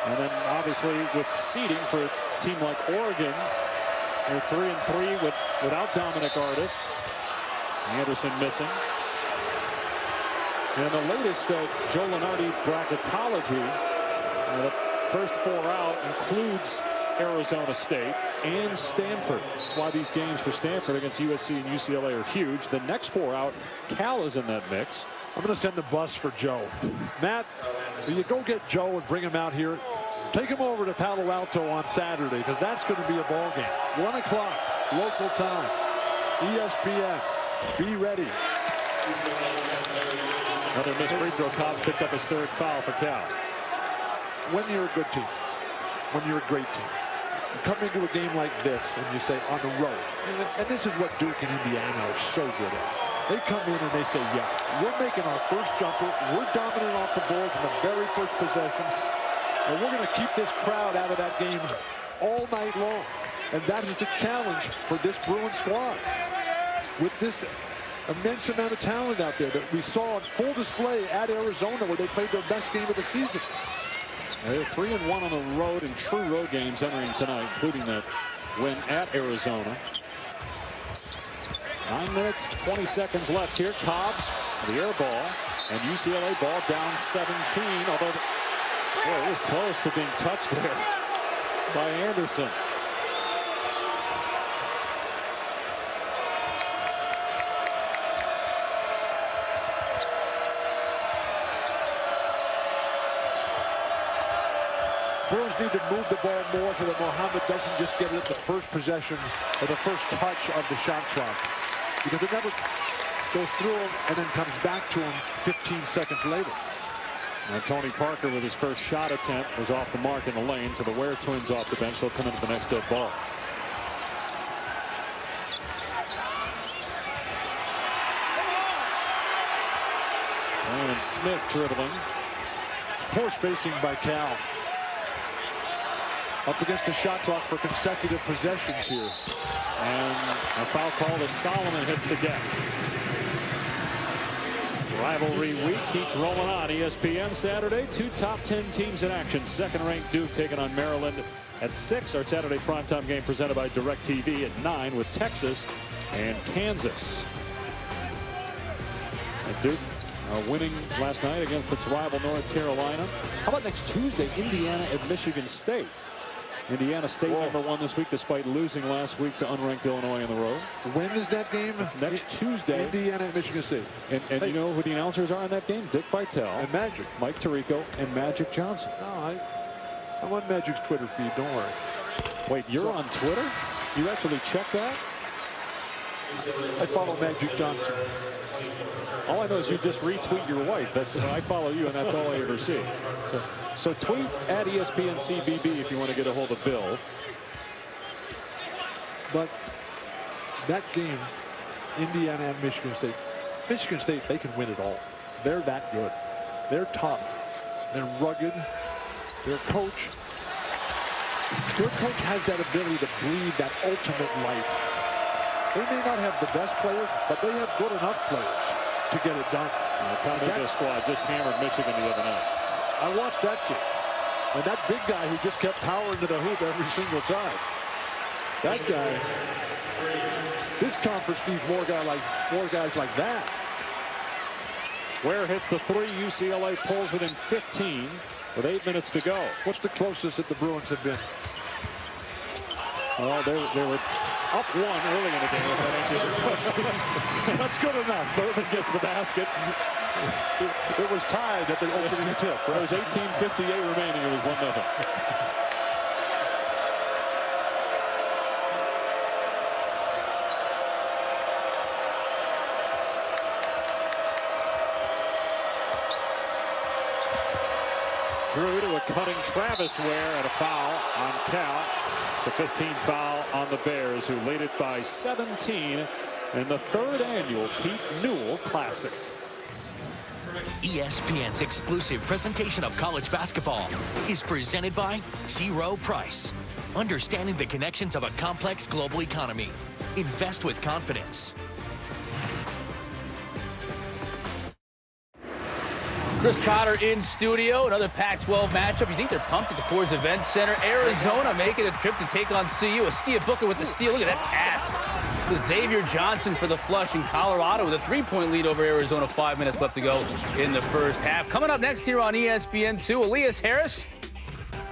A: And then obviously with seeding for a team like Oregon, they're 3-3 without Dominic Artis. Anderson missing. And the latest Joe Lunardi bracketology, the first 4 out includes Arizona State and Stanford. That's why these games for Stanford against USC and UCLA are huge. The next 4 out, Cal is in that mix.
B: I'm going to send the bus for Joe. Matt, will you go get Joe and bring him out here? Take him over to Palo Alto on Saturday, because that's going to be a ball game. 1 o'clock local time. ESPN. Be ready.
A: Another missed free throw. Cobbs picked up his 3rd foul for Cal.
B: When you're a good team, when you're a great team, you come into a game like this and you say on the road, and this is what Duke and Indiana are so good at. They come in and they say, yeah, we're making our first jumper. We're dominant off the boards in the very first possession. And we're going to keep this crowd out of that game all night long. And that is a challenge for this Bruins squad. With this immense amount of talent out there that we saw on full display at Arizona, where they played their best game of the season.
A: They're 3-1 on the road in true road games entering tonight, including that win at Arizona. 9 minutes, 20 seconds left here. Cobbs, the air ball, and UCLA ball down 17, although it was close to being touched there by Anderson.
B: Bruins need to move the ball more so that Mohammed doesn't just get it at the first possession or the first touch of the shot clock, because it never goes through him and then comes back to him 15 seconds later.
A: Now Tony Parker with his first shot attempt was off the mark in the lane, so the Ware twins off the bench. They'll come into the next dead ball. And Smith dribbling.
B: Poor spacing by Cal. Up against the shot clock for consecutive possessions here.
A: And a foul call as Solomon hits the deck. Rivalry week keeps rolling on. ESPN Saturday, 2 top 10 teams in action. 2nd-ranked Duke taking on Maryland at 6. Our Saturday primetime game presented by DirecTV at 9 with Texas and Kansas. And Duke winning last night against its rival North Carolina. How about next Tuesday, Indiana at Michigan State? Indiana State #1 this week, despite losing last week to unranked Illinois on the road.
B: When is that game?
A: It's next Tuesday.
B: Indiana at Michigan State.
A: And hey, you know who the announcers are on that game? Dick Vitale.
B: And Magic.
A: Mike Tirico and Magic Johnson.
B: No, I'm on Magic's Twitter feed. Don't worry.
A: Wait, you're on Twitter? You actually check that?
B: I follow Magic Johnson.
A: All I know is you just retweet your wife. That's I follow you, and that's all I ever see. So tweet at ESPN CBB if you want to get a hold of Bill.
B: But that game, Indiana and Michigan State. Michigan State, they can win it all. They're that good. They're tough. They're rugged. Their coach has that ability to breathe that ultimate life. They may not have the best players, but they have good enough players to get it done.
A: Tom Izzo squad just hammered Michigan the other night.
B: I watched that game. And that big guy who just kept powering to the hoop every single time. That guy, this conference needs more guys like that.
A: Ware hits the three. UCLA pulls within 15 with 8 minutes to go.
B: What's the closest that the Bruins have been?
A: Well, they were up one early in the game, if that answers your question.
B: That's good enough.
A: Thurman gets the basket.
B: It was tied at the opening tip.
A: Right? It was 18:58 remaining. It was 1-0. Drew to a cutting Travis Ware and a foul on Cal. The 15th foul on the Bears, who lead it by 17 in the third annual Pete Newell Classic.
C: ESPN's exclusive presentation of college basketball is presented by T. Rowe Price. Understanding the connections of a complex global economy. Invest with confidence.
D: Chris Cotter in studio. Another Pac-12 matchup. You think they're pumped at the Coors Event Center. Arizona making a trip to take on CU. Askia Booker with the steal. Look at that pass to Xavier Johnson for the flush in Colorado with a 3-point lead over Arizona. 5 minutes left to go in the first half. Coming up next here on ESPN2, Elias Harris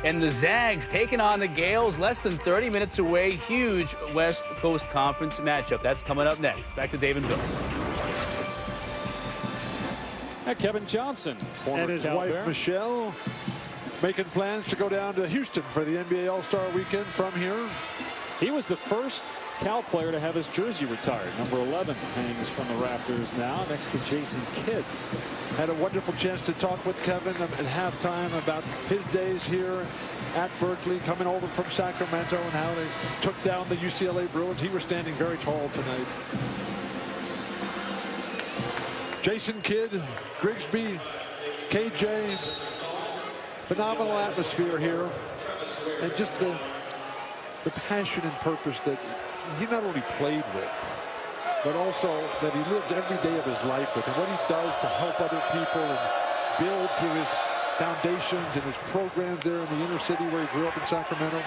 D: and the Zags taking on the Gales less than 30 minutes away. Huge West Coast Conference matchup. That's coming up next. Back to Dave and Bill.
A: Kevin Johnson, former
B: and his
A: Cal
B: wife
A: Bear.
B: Michelle making plans to go down to Houston for the NBA All-Star Weekend from here.
A: He was the first Cal player to have his jersey retired. Number 11 hangs from the rafters now next to Jason Kidd's.
B: Had a wonderful chance to talk with Kevin at halftime about his days here at Berkeley, coming over from Sacramento, and how they took down the UCLA Bruins. He was standing very tall tonight. Jason Kidd, Grigsby, KJ, phenomenal atmosphere here, and just the passion and purpose that he not only played with, but also that he lives every day of his life with, and what he does to help other people and build through his foundations and his programs there in the inner city where he grew up in Sacramento.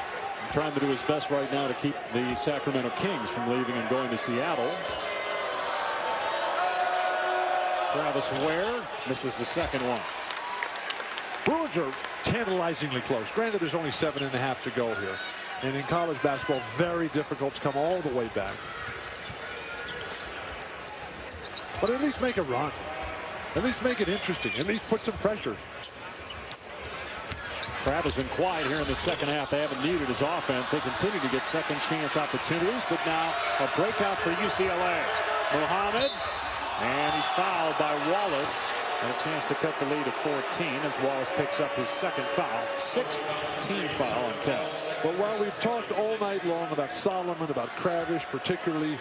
A: Trying to do his best right now to keep the Sacramento Kings from leaving and going to Seattle. Travis Ware misses the second one.
B: Bruins are tantalizingly close. Granted, there's only 7.5 to go here. And in college basketball, very difficult to come all the way back. But at least make a run. At least make it interesting. At least put some pressure.
A: Crab has been quiet here in the second half. They haven't needed his offense. They continue to get second chance opportunities, but now a breakout for UCLA. Muhammad, and he's fouled by Wallace. And a chance to cut the lead to 14 as Wallace picks up his second foul. 6th team foul on Cal.
B: But while we've talked all night long about Solomon, about Kravish, particularly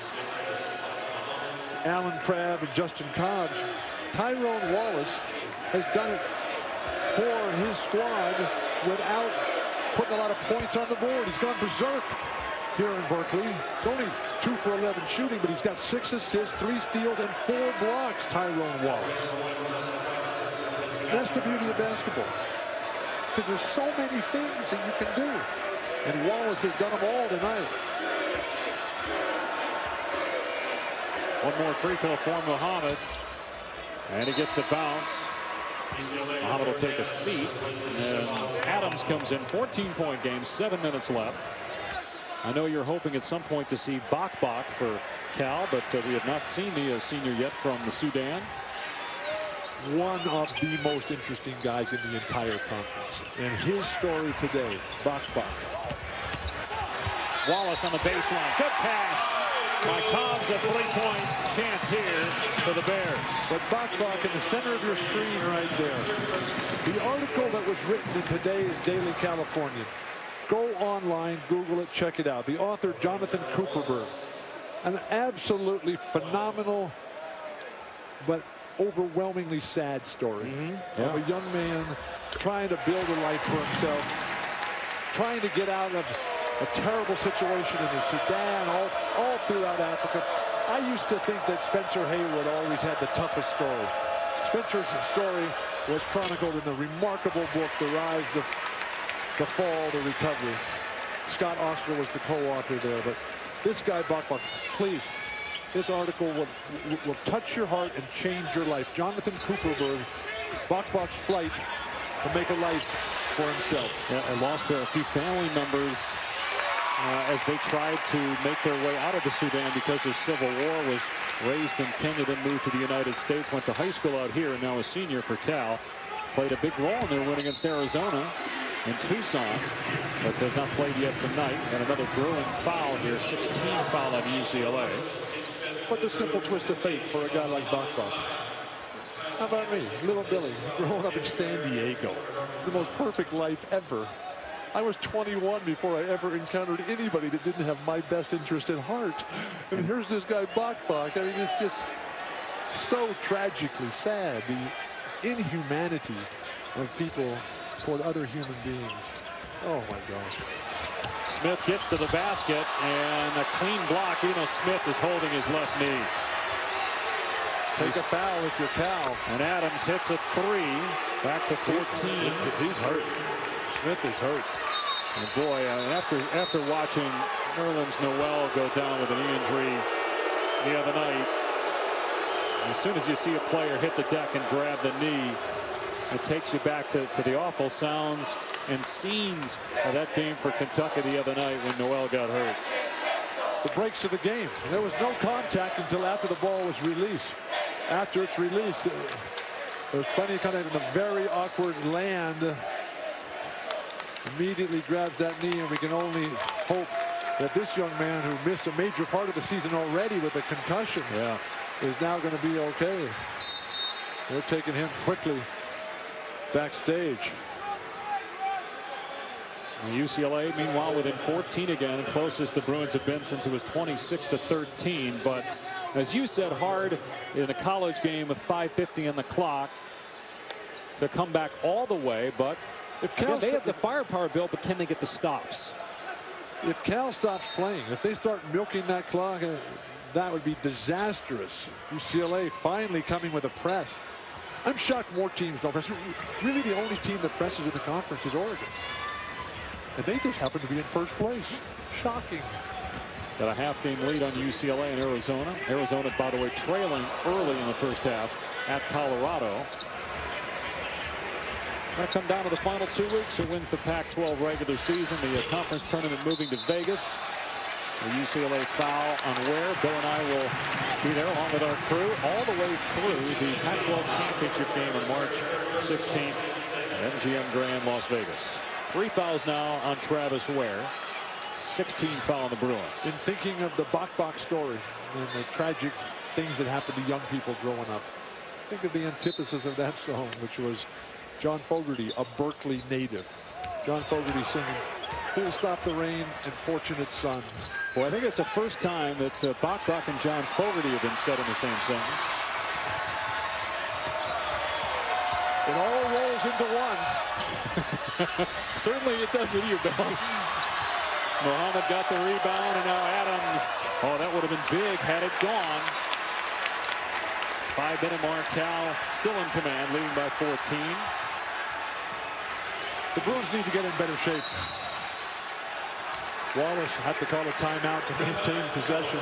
B: Alan Crabb and Justin Cobbs, Tyrone Wallace has done it for his squad without putting a lot of points on the board. He's gone berserk here in Berkeley. It's only 2 for 11 shooting, but he's got 6 assists, 3 steals, and 4 blocks, Tyrone Wallace. That's the beauty of basketball. Because there's so many things that you can do. And Wallace has done them all tonight.
A: One more free throw for Muhammad. And he gets the bounce. Muhammad will take a seat. And Adams comes in. 14-point game, 7 minutes left. I know you're hoping at some point to see Bak for Cal, but we have not seen the senior yet from the Sudan.
B: One of the most interesting guys in the entire conference. And his story today, Bak.
A: Wallace on the baseline. Good pass. by Cobbs, a three-point chance here for the Bears.
B: But Bach in the center of your screen right there. The article that was written in today's Daily Californian. Go online, Google it, check it out. The author, Jonathan Cooperberg. An absolutely phenomenal but overwhelmingly sad story of a young man trying to build a life for himself, trying to get out of a terrible situation in the Sudan, all throughout Africa. I used to think that Spencer Haywood always had the toughest story. Spencer's story was chronicled in the remarkable book, The Rise, the Fall, The Recovery. Scott Ostler was the co-author there, but this guy, Bach, please, this article will touch your heart and change your life. Jonathan Cooperberg, Bach's flight to make a life for himself.
A: Yeah, and lost a few family members as they tried to make their way out of the Sudan because of civil war. Was raised in Kenya, then moved to the United States, went to high school out here, and now a senior for Cal. Played a big role in their win against Arizona in Tucson, but does not play yet tonight. And another Bruin foul here, 16 foul on UCLA.
B: What the simple twist of fate for a guy like Bach. How about me, little Billy, growing up in San Diego? The most perfect life ever. I was 21 before I ever encountered anybody that didn't have my best interest at heart. And here's this guy, Bach. I mean, it's just so tragically sad, the inhumanity of people toward other human beings. Oh, my gosh.
A: Smith gets to the basket, and a clean block. Eno Smith is holding his left knee.
B: Take a foul if you're Cal.
A: And Adams hits a three. Back to 14.
B: He's hurt. Smith is hurt.
A: And boy, after watching Nerlens Noel go down with a knee injury the other night, as soon as you see a player hit the deck and grab the knee, it takes you back to the awful sounds and scenes of that game for Kentucky the other night when Noel got hurt.
B: The breaks to the game. There was no contact until after the ball was released. After it's released, there was plenty of contact in a very awkward land. Immediately grabs that knee, and we can only hope that this young man who missed a major part of the season already with a concussion is now going to be okay. They're taking him quickly backstage.
A: UCLA, meanwhile, within 14 again, closest the Bruins have been since it was 26-13. But as you said, hard in a college game with 5:50 on the clock to come back all the way. But if Cal, they have the firepower built, but can they get the stops?
B: If Cal stops playing, if they start milking that clock, that would be disastrous. UCLA finally coming with a press. I'm shocked more teams don't press. Really, the only team that presses in the conference is Oregon. And they just happen to be in first place. Shocking.
A: Got a half-game lead on UCLA and Arizona. Arizona, by the way, trailing early in the first half at Colorado. Going to come down to the final 2 weeks. Who wins the Pac-12 regular season? The conference tournament moving to Vegas. The UCLA foul on Ware. Bill and I will be there along with our crew all the way through the Pac-12 championship game on March 16th at MGM Grand, Las Vegas. 3 fouls now on Travis Ware. 16 foul on the Bruins.
B: In thinking of the Bach story and the tragic things that happen to young people growing up, think of the antithesis of that song, which was John Fogerty, a Berkeley native. John Fogerty singing, "Who'll Stop the Rain and Fortunate Son."
A: Well, I think it's the first time that Bach and John Fogerty have been said in the same sentence.
B: It all rolls into one.
A: Certainly it does with you, Bill. Muhammad got the rebound, and now Adams. Oh, that would have been big had it gone. 5-minute mark. Cal still in command, leading by 14.
B: The Bruins need to get in better shape. Wallace had to call a timeout to maintain possession.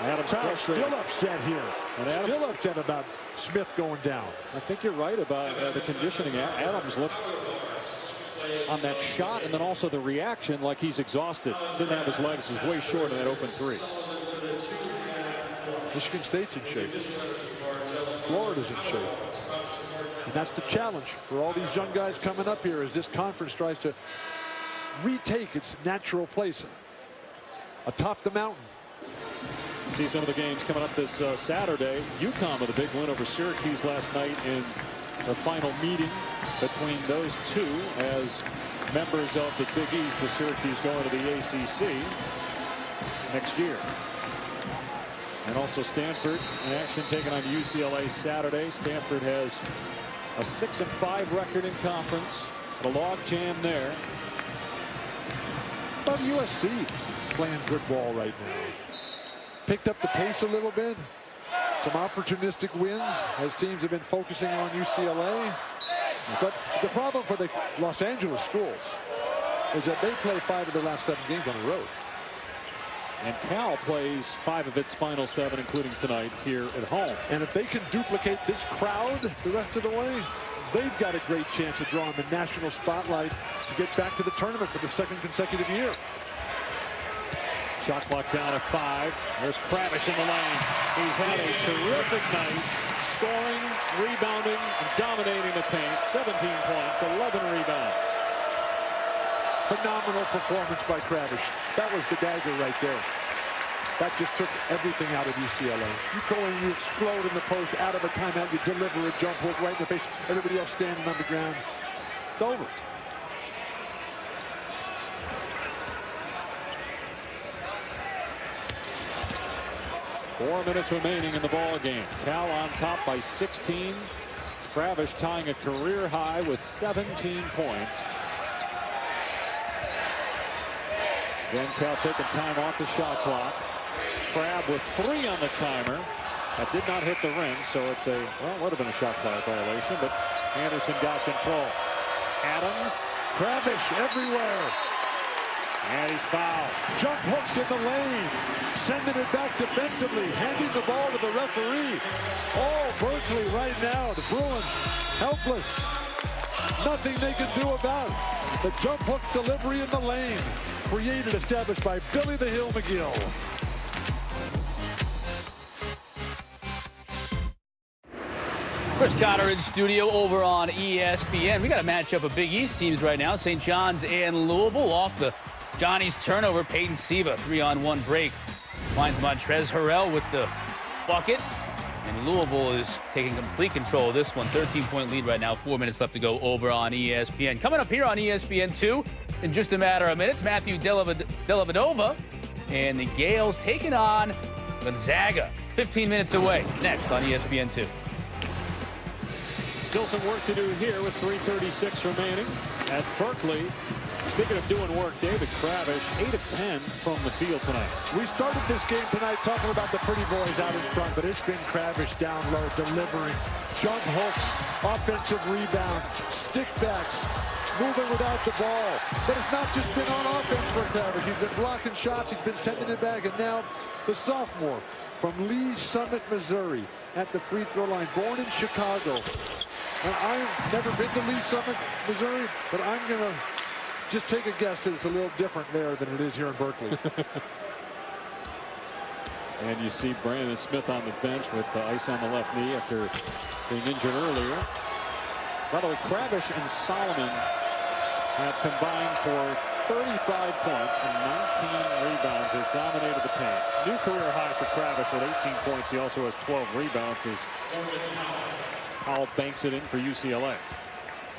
A: Adams
B: still upset here. And Adams, still upset about Smith going down.
A: I think you're right about the conditioning. Adams looked on that shot, and then also the reaction like he's exhausted. Didn't have his legs, was way short in that open three.
B: Michigan State's in shape. Florida's in shape. And that's the challenge for all these young guys coming up here as this conference tries to retake its natural place. atop the mountain.
A: See some of the games coming up this Saturday. UConn with a big win over Syracuse last night in the final meeting between those two as members of the Big East, with Syracuse going to the ACC next year. And also Stanford in action taking on UCLA Saturday. Stanford has a 6-5 record in conference. A log jam there.
B: But USC playing good ball right now. Picked up the pace a little bit. Some opportunistic wins as teams have been focusing on UCLA. But the problem for the Los Angeles schools is that they play 5 of their last 7 games on the road.
A: And Cal plays 5 of its final 7, including tonight here at home.
B: And if they can duplicate this crowd the rest of the way, they've got a great chance of drawing the national spotlight to get back to the tournament for the 2nd consecutive year.
A: Shot clock down at 5. There's Kravish in the lane. He's had a terrific night, scoring, rebounding, and dominating the paint. 17 points, 11 rebounds.
B: Phenomenal performance by Kravish. That was the dagger right there. That just took everything out of UCLA. You go in, you explode in the post, out of a timeout, you deliver a jump hook right in the face. Everybody else standing on the ground. It's over.
A: Four minutes remaining in the ball game. Cal on top by 16. Kravish tying a career high with 17 points. Then Cal taking time off the shot clock. Crab with 3 on the timer. That did not hit the rim, so it's a, well, it would have been a shot clock violation, but Anderson got control. Adams,
B: Kravish everywhere.
A: and he's fouled.
B: Jump hooks in the lane. Sending it back defensively. Handing the ball to the referee. Oh, Berkeley right now. The Bruins helpless. Nothing they can do about it. The jump hook delivery in the lane. Created, established by Billy the Hill McGill.
D: Chris Cotter in studio over on ESPN. We got a matchup of Big East teams right now. St. John's and Louisville. Off the Johnny's turnover, Peyton Siva, 3-on-1 break. Finds Montrezl Harrell with the bucket. And Louisville is taking complete control of this one. 13-point lead right now. 4 minutes left to go over on ESPN. Coming up here on ESPN2 in just a matter of minutes, Matthew Dellavedova and the Gales taking on Gonzaga. 15 minutes away. Next on ESPN2.
A: Still some work to do here with 3:36 remaining at Berkeley. Speaking of doing work, David Kravish, 8 of 10 from the field tonight.
B: We started this game tonight talking about the pretty boys out in front, but it's been Kravish down low, delivering jump hooks, offensive rebound, stick backs, moving without the ball. But it's not just been on offense for Kravish. He's been blocking shots, he's been sending it back, and now the sophomore from Lee Summit, Missouri, at the free throw line, born in Chicago. And I've never been to Lee Summit, Missouri, but I'm going to just take a guess that it's a little different there than it is here in Berkeley.
A: And you see Brandon Smith on the bench with the ice on the left knee after being injured earlier. By the way, Kravish and Solomon have combined for 35 points and 19 rebounds. They've dominated the paint. New career high for Kravish with 18 points. He also has 12 rebounds as Powell banks it in for UCLA.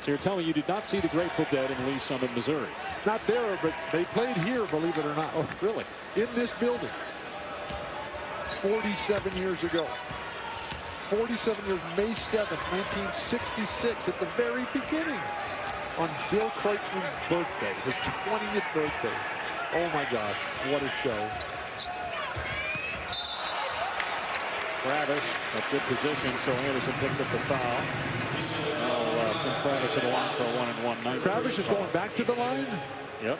A: So you're telling me you did not see the Grateful Dead in Lee Summit, Missouri?
B: Not there, but they played here, believe it or not.
A: Oh, really?
B: In this building. 47 years ago. 47 years, May 7th, 1966, at the very beginning, on Bill Kreutzmann's birthday, his 20th birthday. Oh my God, what a show.
A: Kravish at good position, so Anderson picks up the foul. Send Kravish to the line for a 1-and-1 night.
B: Kravish is going back to the line.
A: Yep.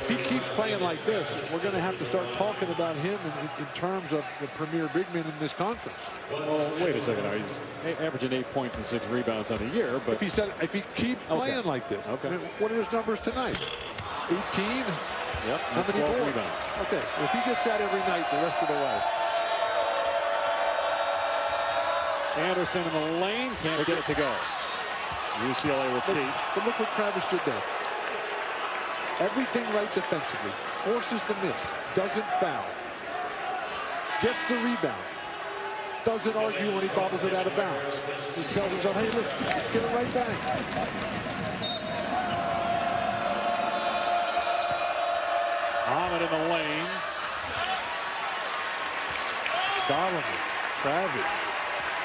B: If he keeps playing like this, we're going to have to start talking about him in terms of the premier big men in this conference.
A: Well, wait a second. Now, he's averaging 8 points and 6 rebounds on the year. But
B: if he keeps playing like this,
A: okay.
B: I mean, what are his numbers tonight? 18.
A: Yep.
B: How many
A: 12
B: boards?
A: rebounds.
B: Okay. If he gets that every night the rest of the way.
A: Anderson in the lane, can't get it to go. UCLA with T.
B: But look what Kravish did there. Everything right defensively. forces the miss, doesn't foul, gets the rebound, doesn't argue when he bobbles it out of bounds. He tells himself, hey, listen, let's get it right back.
A: Ahmed in the lane.
B: Solomon, Kravish.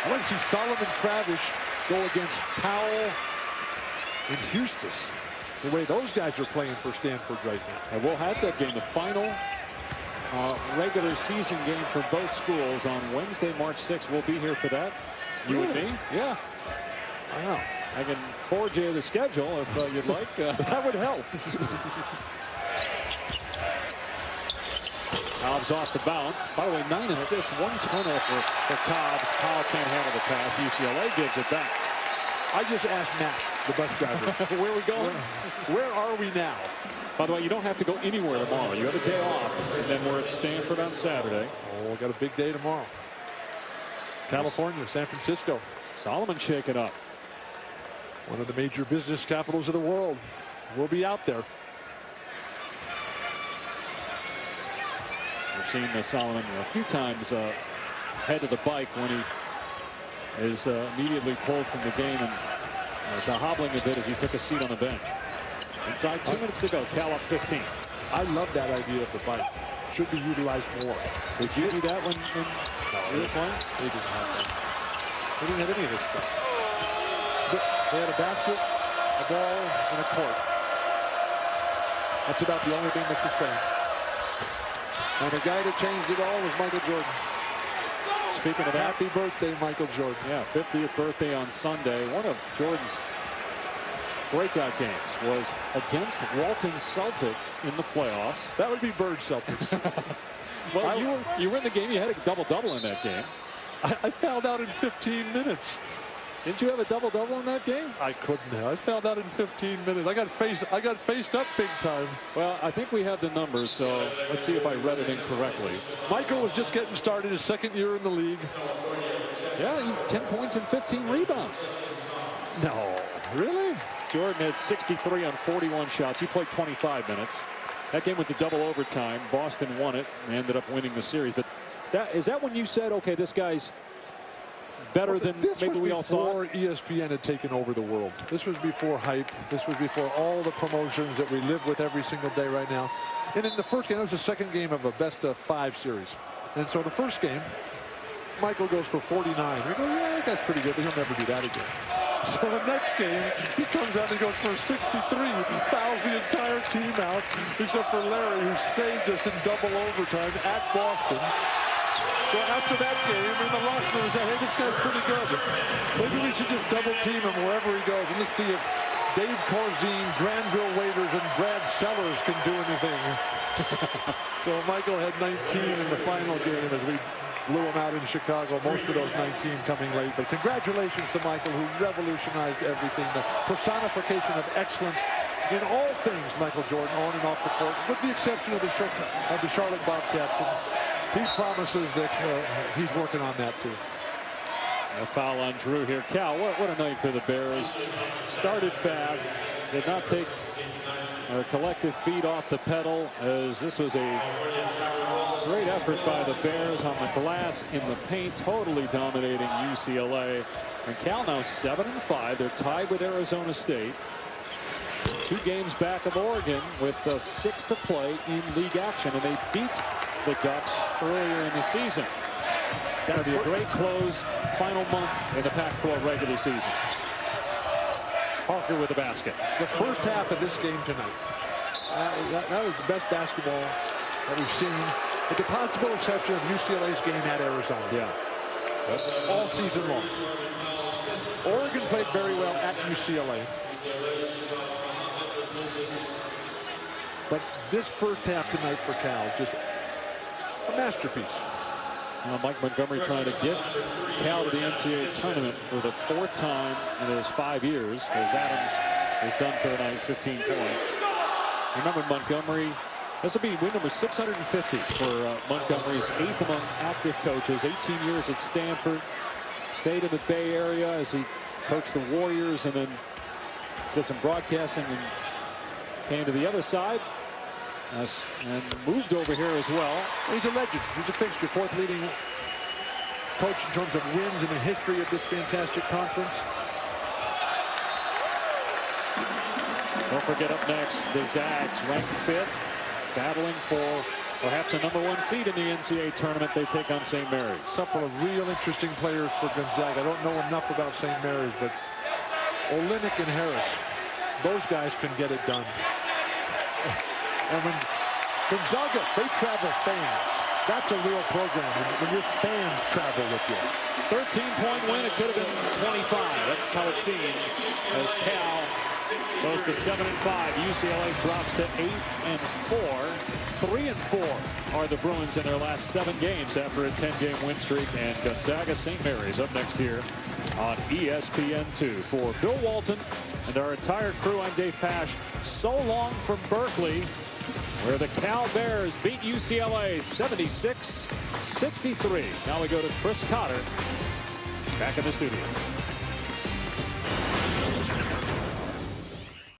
B: I want to see Solomon Kravish go against Powell and Hustis. The way those guys are playing for Stanford right now.
A: And we'll have that game, the final regular season game for both schools on Wednesday, March 6th. We'll be here for that. You and me? Yeah.
B: Wow.
A: I can forward you the schedule if you'd like.
B: That would help.
A: Cobbs off the bounce. By the way, 9 assists, 1 turnover for Cobbs. Powell can't handle the pass. UCLA gives it back.
B: I just asked Matt, the bus driver.
A: Where are we going?
B: Where are we now?
A: By the way, you don't have to go anywhere tomorrow. You have a day off, and then we're at Stanford on Saturday.
B: Oh, we got a big day tomorrow. California, San Francisco.
A: Solomon shaking up.
B: One of the major business capitals of the world. We'll be out there.
A: We've seen Solomon a few times head to the bike when he is immediately pulled from the game and was hobbling a bit as he took a seat on the bench. Inside 2 minutes to go. Cal up 15.
B: I love that idea of the bike. Should be utilized more.
A: Did you do that when you were playing?
B: They didn't have that. They didn't have any of this stuff. They had a basket, a ball, and a court. That's about the only thing that's the same. And the guy that changed it all was Michael Jordan.
A: Speaking of that,
B: Happy birthday, Michael Jordan.
A: yeah, 50th birthday on Sunday. One of Jordan's breakout games was against Walton Celtics in the playoffs.
B: That would be Bird Celtics.
A: Well, you were in the game. You had a double-double in that game.
B: I fouled out in 15 minutes.
A: Didn't you have a double-double in that game?
B: I couldn't have. I fouled out in 15 minutes. I got faced up big time.
A: Well, I think we have the numbers, so let's see if I read it incorrectly.
B: Michael was just getting started, his second year in the league.
A: Yeah, 10 points and 15 rebounds.
B: No, really?
A: Jordan had 63 on 41 shots. He played 25 minutes. That game went to double overtime. Boston won it and ended up winning the series. But is that when you said, okay, this guy's better than maybe we all thought?
B: This was before ESPN had taken over the world. This was before hype. This was before all the promotions that we live with every single day right now. And in the first game, it was the second game of a best-of-5 series. And so the first game, Michael goes for 49. We go, yeah, that guy's pretty good, but he'll never do that again. So the next game, he comes out and goes for 63, fouls the entire team out, except for Larry, who saved us in double overtime at Boston. So after that game, in the locker room, said, hey, this guy's pretty good. Maybe we should just double team him wherever he goes. And let's see if Dave Corzine, Granville Waiters, and Brad Sellers can do anything. So Michael had 19 in the final game as we blew him out in Chicago, most of those 19 coming late. But congratulations to Michael, who revolutionized everything. The personification of excellence in all things, Michael Jordan, on and off the court, with the exception of the Charlotte Bobcats. And he promises that he's working on that too.
A: A foul on Drew here. Cal, what a night for the Bears. Started fast, did not take our collective feet off the pedal, as this was a great effort by the Bears on the glass, in the paint, totally dominating UCLA. And Cal now 7-5. They're tied with Arizona State. 2 games back of Oregon with 6 to play in league action, and they beat the Ducks earlier in the season. That'll be a great close, final month in the Pac-12 regular season. Parker with the basket.
B: The first half of this game tonight, that was the best basketball that we've seen, with the possible exception of UCLA's game at Arizona.
A: Yeah.
B: All season long. Oregon played very well at UCLA. But this first half tonight for Cal, just a masterpiece.
A: Now Mike Montgomery trying to get Cal to the NCAA tournament for the 4th time in his 5 years, as Adams is done for the night, 15 points. Remember, Montgomery, this will be win number 650 for Montgomery's 8th among active coaches. 18 years at Stanford, stayed in the Bay Area as he coached the Warriors, and then did some broadcasting and came to the other side. Yes, and moved over here as well.
B: He's a legend. He's a fixture, fourth leading coach in terms of wins in the history of this fantastic conference.
A: Don't forget, up next, the Zags, ranked 5th, battling for perhaps a #1 seed in the NCAA tournament. They take on St. Mary's.
B: A couple of real interesting players for Gonzaga. I don't know enough about St. Mary's, but Olynyk and Harris, those guys can get it done. And when Gonzaga, they travel fans. That's a real program when your fans travel with you.
A: 13-point win. It could have been 25. That's how it seems. As Cal goes to 7-5. UCLA drops to 8-4. 3-4 are the Bruins in their last 7 games after a 10-game win streak. And Gonzaga St. Mary's up next here on ESPN2. For Bill Walton and our entire crew, I'm Dave Pasch. So long from Berkeley, where the Cal Bears beat UCLA 76-63. Now we go to Chris Cotter back in the studio.